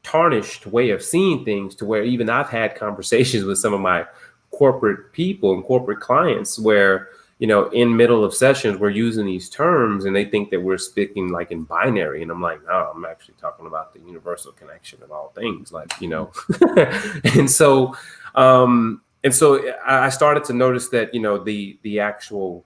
tarnished way of seeing things to where even I've had conversations with some of my corporate people and corporate clients where, in middle of sessions, we're using these terms and they think that we're speaking like in binary. And I'm like, no, I'm actually talking about the universal connection of all things, and so, I started to notice that, the actual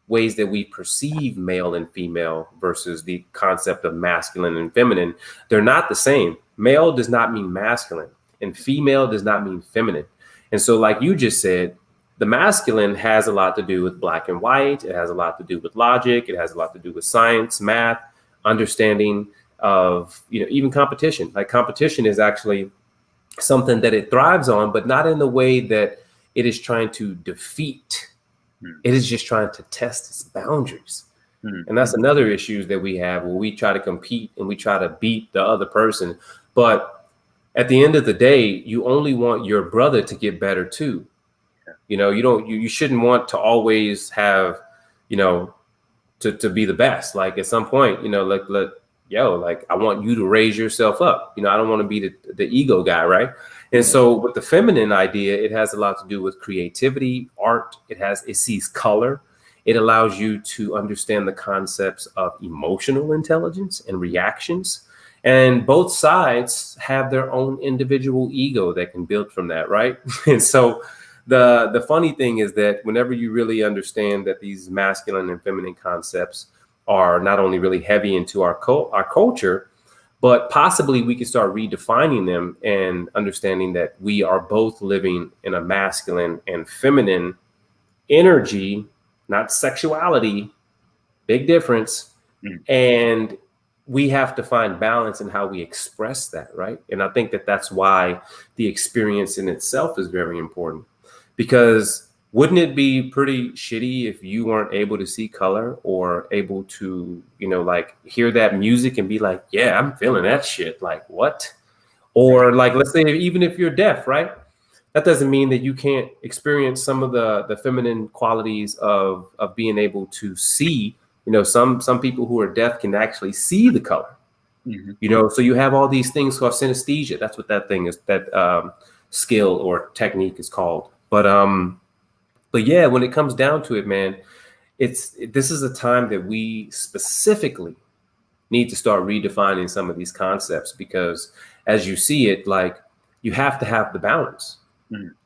ways that we perceive male and female versus the concept of masculine and feminine, they're not the same. Male does not mean masculine, and female does not mean feminine. And so, like you just said, the masculine has a lot to do with black and white. It has a lot to do with logic. It has a lot to do with science, math, understanding of, even competition. Like competition is actually something that it thrives on, but not in the way that it is trying to defeat. It is just trying to test its boundaries. And that's another issue that we have where we try to compete and we try to beat the other person. But at the end of the day, you only want your brother to get better too. You shouldn't want to always have, to be the best. Like at some point, like I want you to raise yourself up. I don't want to be the ego guy, right? And so with the feminine idea, it has a lot to do with creativity, art. It sees color. It allows you to understand the concepts of emotional intelligence and reactions. And both sides have their own individual ego that can build from that, right? And so the funny thing is that whenever you really understand that these masculine and feminine concepts are not only really heavy into our culture, but possibly we can start redefining them and understanding that we are both living in a masculine and feminine energy, not sexuality, big difference. And we have to find balance in how we express that, right? And I think that that's why the experience in itself is very important, because wouldn't it be pretty shitty if you weren't able to see color or able to, like hear that music and be like, yeah, I'm feeling that shit. Like what? Or like, let's say even if you're deaf, right? That doesn't mean that you can't experience some of the feminine qualities of being able to see. Some people who are deaf can actually see the color. So you have all these things called synesthesia. That's what that thing is, that skill or technique is called. But yeah, when it comes down to it, man, this is a time that we specifically need to start redefining some of these concepts, because as you see it, like you have to have the balance.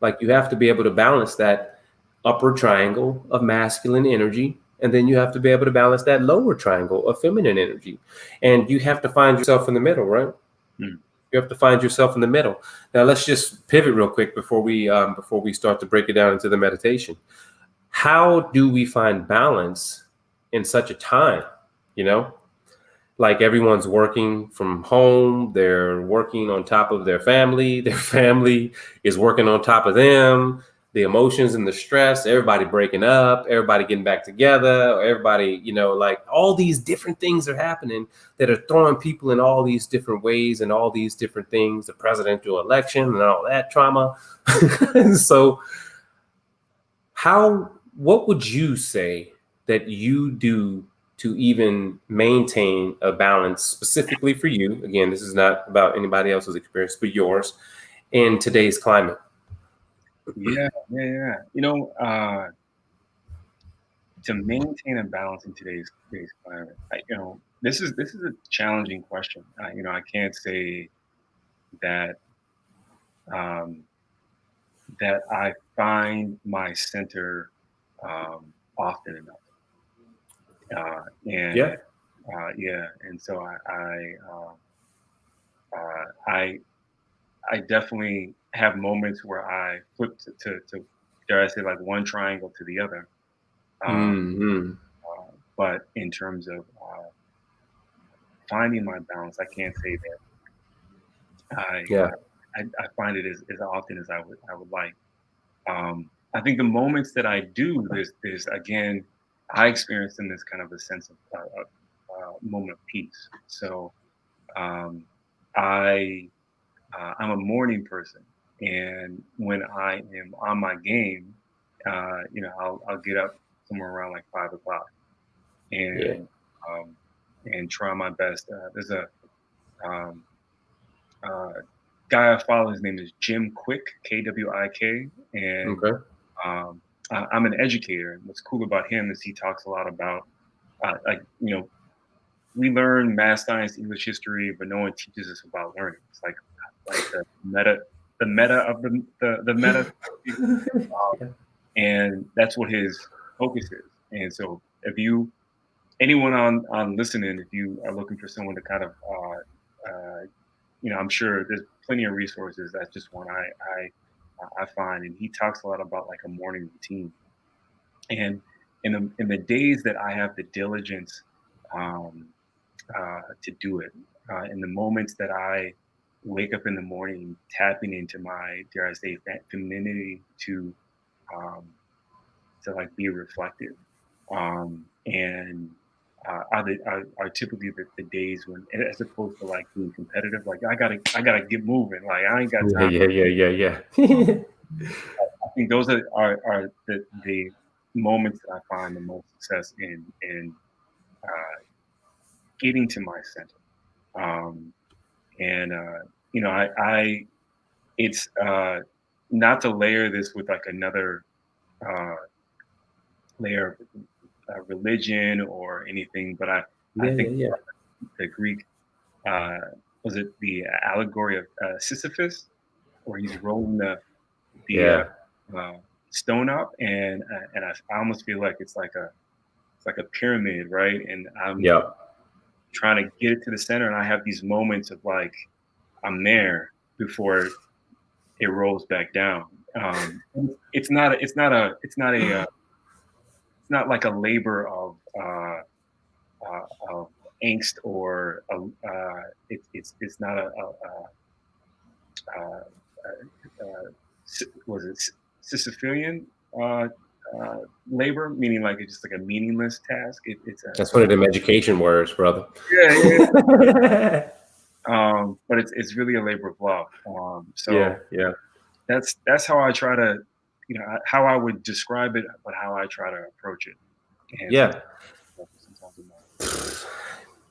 Like you have to be able to balance that upper triangle of masculine energy, and then you have to be able to balance that lower triangle of feminine energy. And you have to find yourself in the middle, right? You have to find yourself in the middle. Now let's just pivot real quick before we start to break it down into the meditation. How do we find balance in such a time? Like everyone's working from home, they're working on top of their family is working on top of them, the emotions and the stress, everybody breaking up, everybody getting back together, everybody, like all these different things are happening that are throwing people in all these different ways and all these different things, the presidential election and all that trauma. So what would you say that you do to even maintain a balance specifically for you? Again, this is not about anybody else's experience, but yours in today's climate. Yeah. To maintain a balance in today's climate, this is a challenging question. I can't say that um, that I find my center often enough. And Yeah. yeah, and so I definitely have moments where I flip to dare I say, like one triangle to the other. Um, Hmm. but in terms of finding my balance, I can't say that Yeah. I find it as often as I would like. I think the moments that I do, there's again, I experience in this kind of a sense of moment of peace. So um, I I'm a morning person, and when I am on my game, I'll get up somewhere around like 5 o'clock Yeah. and um, try my best. There's a um, uh, guy I follow. His name is Jim Quick, Kwik, and Okay. um, I'm an educator. And what's cool about him is he talks a lot about like we learn math, science, English, history, but no one teaches us about learning. It's like the meta of the meta, Yeah. and that's what his focus is. And so, if you anyone on listening, if you are looking for someone to kind of I'm sure there's plenty of resources. That's just one I find, and he talks a lot about like a morning routine. And in the days that I have the diligence um, to do it, in the moments that I wake up in the morning, tapping into my, dare I say, femininity um, to like be reflective, and are typically the days when, as opposed to like being competitive, like I gotta get moving, like I ain't got Yeah. time. Yeah. Yeah. Yeah. Yeah. I think those are the moments that I find the most success in getting to my center. Um, and I it's not to layer this with like another layer of religion or anything, but I think Yeah. the Greek was it the allegory of Sisyphus, where he's rolling the Yeah. uh, stone up, and I almost feel like it's like a pyramid, right? And I'm Yep. trying to get it to the center, and I have these moments of like I'm there before it rolls back down. It's not like a labor of angst or it's not was it Sisyphean uh, uh, labor, meaning like it's just like a meaningless task. It's a That's one of them education words, brother. yeah. But it's really a labor of love. Yeah. So that's how I try to, how I would describe it, but how I try to approach it. And Yeah. sometimes I'm not.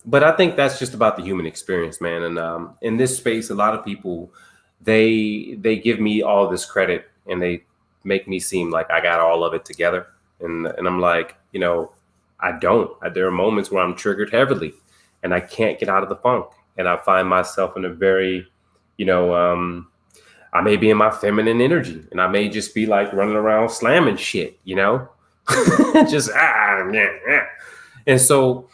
But I think that's just about the human experience, man. And in this space, a lot of people, they give me all this credit and they make me seem like I got all of it together. And I'm like, I don't. There are moments where I'm triggered heavily and I can't get out of the funk. And I find myself in a very, I may be in my feminine energy and I may just be like running around slamming shit, just yeah. And so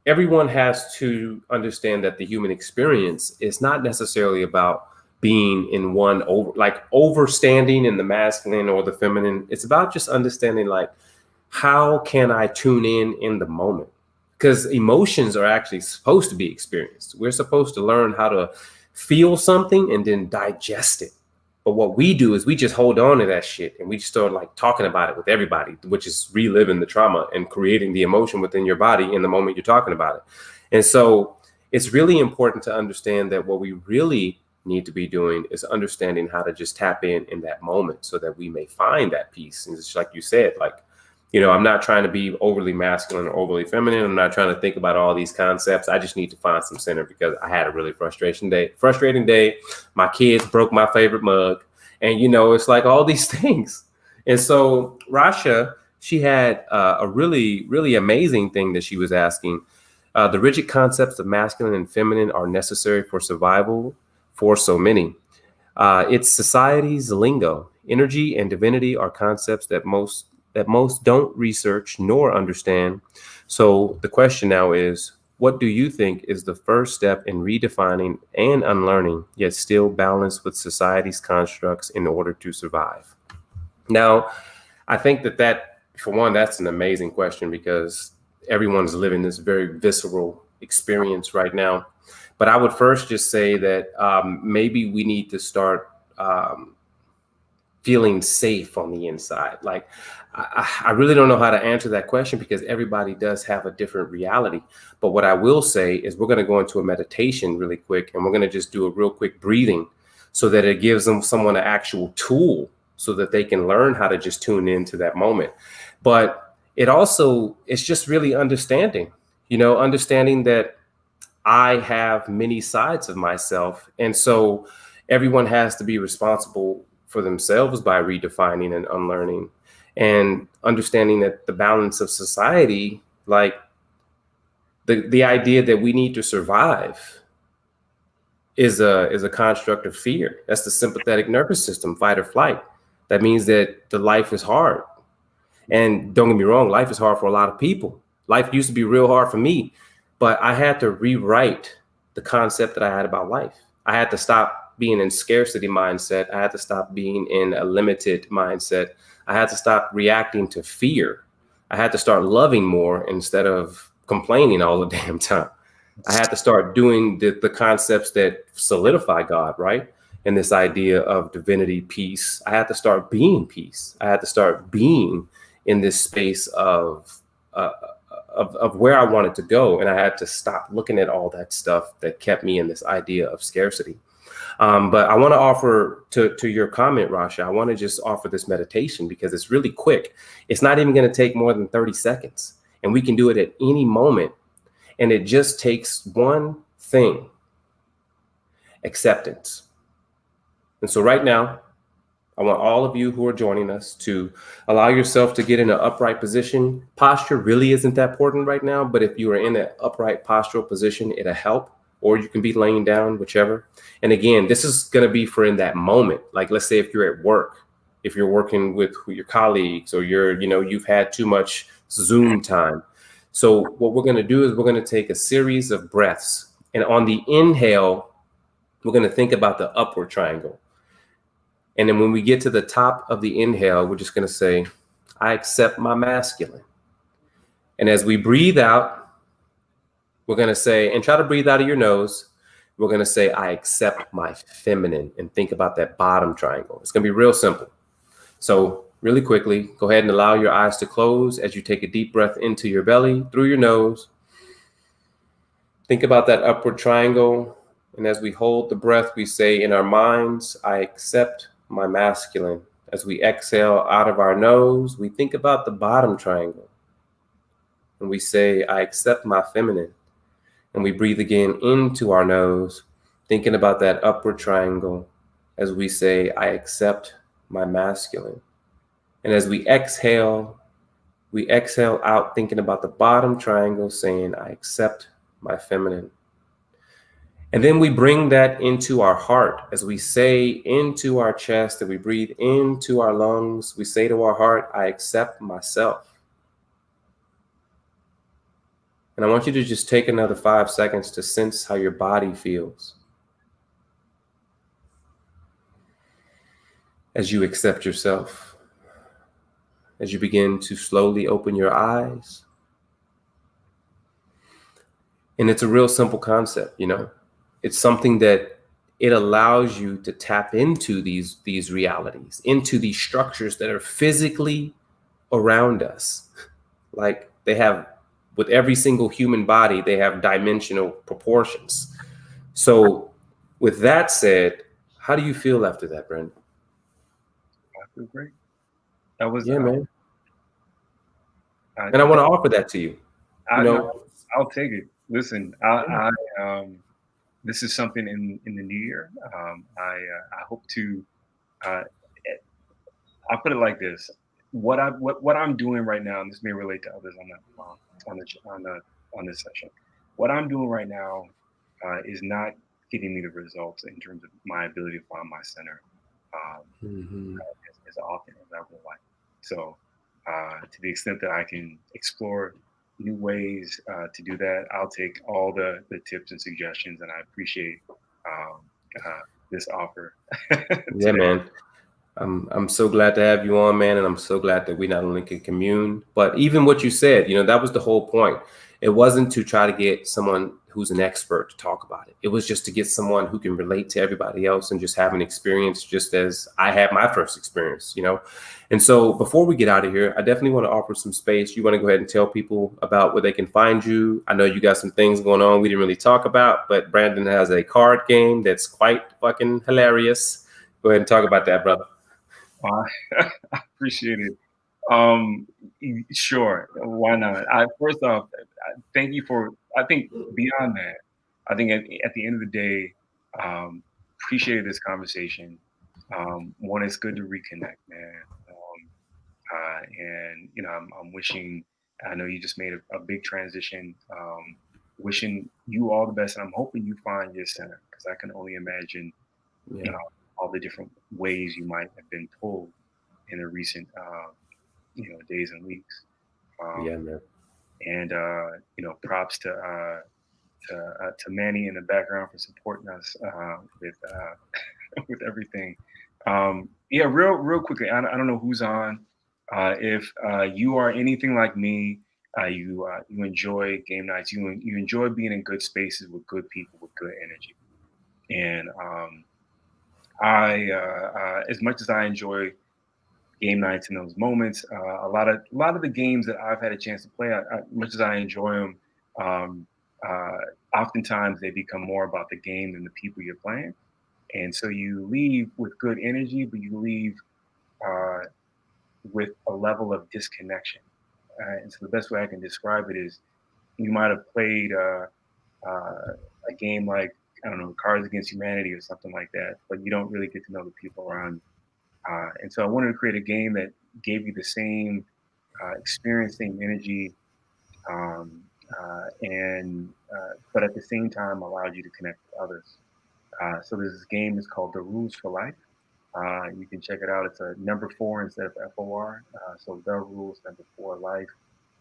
everyone has to understand that the human experience is not necessarily about being in one overstanding in the masculine or the feminine. It's about just understanding like, how can I tune in the moment? Because emotions are actually supposed to be experienced. We're supposed to learn how to feel something and then digest it. But what we do is we just hold on to that shit and we just start like talking about it with everybody, which is reliving the trauma and creating the emotion within your body in the moment you're talking about it. And so it's really important to understand that what we really need to be doing is understanding how to just tap in that moment so that we may find that peace. And it's like you said, like, I'm not trying to be overly masculine or overly feminine. I'm not trying to think about all these concepts. I just need to find some center because I had a really frustrating day. My kids broke my favorite mug. And, it's like all these things. And so Rasha, she had a really, really amazing thing that she was asking. The rigid concepts of masculine and feminine are necessary for survival for so many. It's society's lingo. Energy and divinity are concepts that most don't research nor understand. So the question now is, what do you think is the first step in redefining and unlearning, yet still balanced with society's constructs in order to survive? Now, I think that for one, that's an amazing question because everyone's living this very visceral experience right now. But I would first just say that maybe we need to start feeling safe on the inside. Like, I really don't know how to answer that question because everybody does have a different reality. But what I will say is we're going to go into a meditation really quick and we're going to just do a real quick breathing so that it gives someone an actual tool so that they can learn how to just tune into that moment. But it's just really understanding that I have many sides of myself. And so everyone has to be responsible for themselves by redefining and unlearning and understanding that the balance of society, like the idea that we need to survive is a construct of fear. That's the sympathetic nervous system, fight or flight. That means that the life is hard. And don't get me wrong, life is hard for a lot of people. Life used to be real hard for me, but I had to rewrite the concept that I had about life. I had to stop being in scarcity mindset. I had to stop being in a limited mindset. I had to stop reacting to fear. I had to start loving more instead of complaining all the damn time. I had to start doing the concepts that solidify God, right? And this idea of divinity, peace. I had to start being peace. I had to start being in this space of where I wanted to go. And I had to stop looking at all that stuff that kept me in this idea of scarcity. But I want to offer to your comment, Rasha, I want to just offer this meditation because it's really quick. It's not even going to take more than 30 seconds. And we can do it at any moment. And it just takes one thing: acceptance. And so right now, I want all of you who are joining us to allow yourself to get in an upright position. Posture really isn't that important right now, but if you are in an upright postural position, it'll help. Or you can be laying down, whichever. And again, this is going to be for in that moment. Like, let's say if you're at work, if you're working with your colleagues, or you've had too much Zoom time. So what we're going to do is we're going to take a series of breaths. And on the inhale, we're going to think about the upward triangle. And then when we get to the top of the inhale, we're just going to say, I accept my masculine. And as we breathe out, we're going to say, and try to breathe out of your nose, we're going to say, I accept my feminine, and think about that bottom triangle. It's going to be real simple. So really quickly, go ahead and allow your eyes to close as you take a deep breath into your belly through your nose. Think about that upward triangle. And as we hold the breath, we say in our minds, I accept my masculine. As we exhale out of our nose, we think about the bottom triangle. And we say, I accept my feminine. And we breathe again into our nose, thinking about that upward triangle. As we say, I accept my masculine. And as we exhale out, thinking about the bottom triangle, saying, I accept my feminine. And then we bring that into our heart as we say into our chest, and we breathe into our lungs. We say to our heart, I accept myself. And I want you to just take another 5 seconds to sense how your body feels as you accept yourself. As you begin to slowly open your eyes. And it's a real simple concept, It's something that it allows you to tap into these realities, into these structures that are physically around us. Like they have, with every single human body, they have dimensional proportions. So with that said, how do you feel after that, Brent? I feel great. That was, man. And I want to offer that to you. I'll take it. Listen, this is something in the new year. I hope to. I'll put it like this: what I'm doing right now, and this may relate to others on this session. What I'm doing right now is not getting me the results in terms of my ability to find my center as often as I would like. So, to the extent that I can explore new ways to do that, I'll take all the tips and suggestions, and I appreciate this offer. Yeah, man. I'm so glad to have you on, man, and I'm so glad that we not only can commune, but even what you said, that was the whole point. It wasn't to try to get someone who's an expert to talk about it. It was just to get someone who can relate to everybody else and just have an experience, just as I had my first experience, And so before we get out of here, I definitely want to offer some space. You want to go ahead and tell people about where they can find you. I know you got some things going on we didn't really talk about, but Brandon has a card game that's quite fucking hilarious. Go ahead and talk about that, brother. I appreciate it. Sure. Why not? First off, thank you for, I think beyond that, I think at the end of the day, appreciated this conversation. One, it's good to reconnect, man. And, I'm wishing, I know you just made a big transition, wishing you all the best. And I'm hoping you find your center, because I can only imagine, all the different ways you might have been pulled in the recent, days and weeks. Yeah, man. And props to Manny in the background for supporting us with with everything. Real quickly. I don't know who's on. If you are anything like me, you enjoy game nights. You enjoy being in good spaces with good people with good energy. And I as much as I enjoy game nights and those moments. A lot of the games that I've had a chance to play, much as I enjoy them, oftentimes they become more about the game than the people you're playing. And so you leave with good energy, but you leave with a level of disconnection. And so the best way I can describe it is you might have played a game like I don't know, Cards Against Humanity or something like that, but you don't really get to know the people around you. And so I wanted to create a game that gave you the same experience, same energy, um, but at the same time allowed you to connect with others. So this game is called The Rules for Life. You can check it out. It's a number 4 instead of FOR. So The Rules, number 4, Life,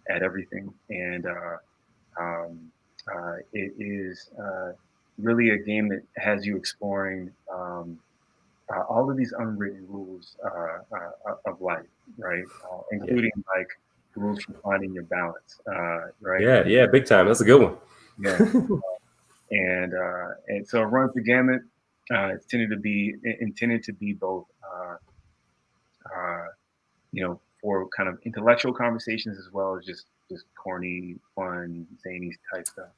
at everything. And it is really a game that has you exploring all of these unwritten rules of life, right? Including like rules for finding your balance, right? Yeah, big time. That's a good one. Yeah, and so it runs the gamut. It's intended to be both, for kind of intellectual conversations as well as just corny, fun, zany type stuff.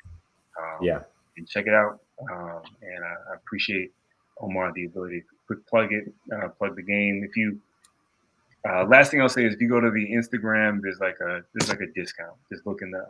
Yeah. And check it out. And I appreciate Omar the ability to quick plug the game. If you last thing I'll say is if you go to the Instagram, there's like a discount. Just look in the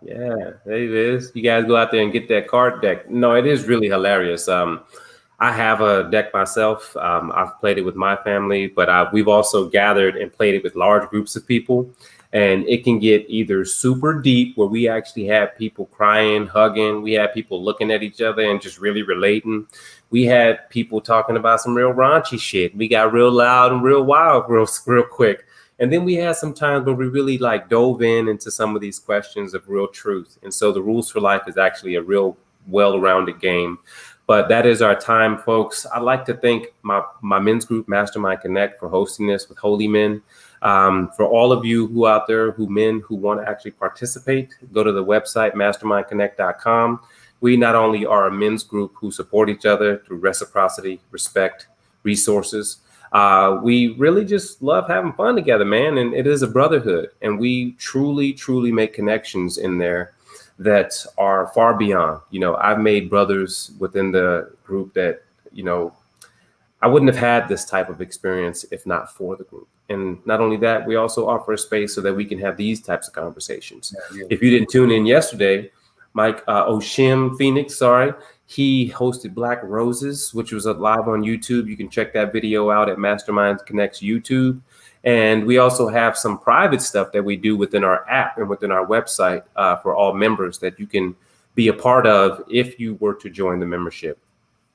yeah, there it is. You guys go out there and get that card deck. No, it is really hilarious. I have a deck myself. I've played it with my family, but we've also gathered and played it with large groups of people. And it can get either super deep where we actually have people crying, hugging. We have people looking at each other and just really relating. We had people talking about some real raunchy shit. We got real loud and real wild real quick. And then we had some times where we really like dove into some of these questions of real truth. And so the Rules for Life is actually a real well-rounded game. But that is our time, folks. I'd like to thank my men's group, Mastermind Connect, for hosting this with Holy Men. For all of you who out there, who want to actually participate, go to the website, mastermindconnect.com. We not only are a men's group who support each other through reciprocity, respect, resources. We really just love having fun together, man. And it is a brotherhood. And we truly, truly make connections in there that are far beyond. I've made brothers within the group that, I wouldn't have had this type of experience if not for the group. And not only that, we also offer a space so that we can have these types of conversations. Yeah. If you didn't tune in yesterday, Mike Oshim Phoenix, he hosted Black Roses, which was live on YouTube. You can check that video out at Mastermind Connect's YouTube. And we also have some private stuff that we do within our app and within our website for all members that you can be a part of if you were to join the membership.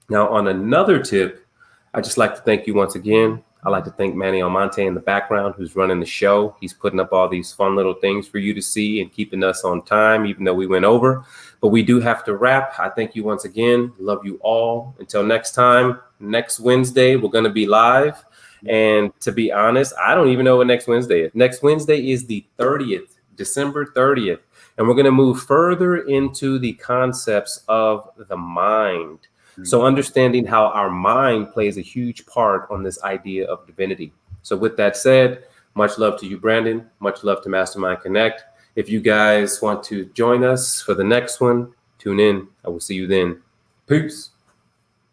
Now, on another tip, I'd just like to thank you once again. I'd like to thank Manny Almonte in the background who's running the show. He's putting up all these fun little things for you to see and keeping us on time, even though we went over. But we do have to wrap. I thank you once again. Love you all. Until next time, next Wednesday, we're going to be live. And to be honest, I don't even know what next Wednesday is. Next Wednesday is the 30th, December 30th. And we're going to move further into the concepts of the mind. So understanding how our mind plays a huge part on this idea of divinity. So with that said, much love to you, Brandon. Much love to Mastermind Connect. If you guys want to join us for the next one, tune in. I will see you then. Peace.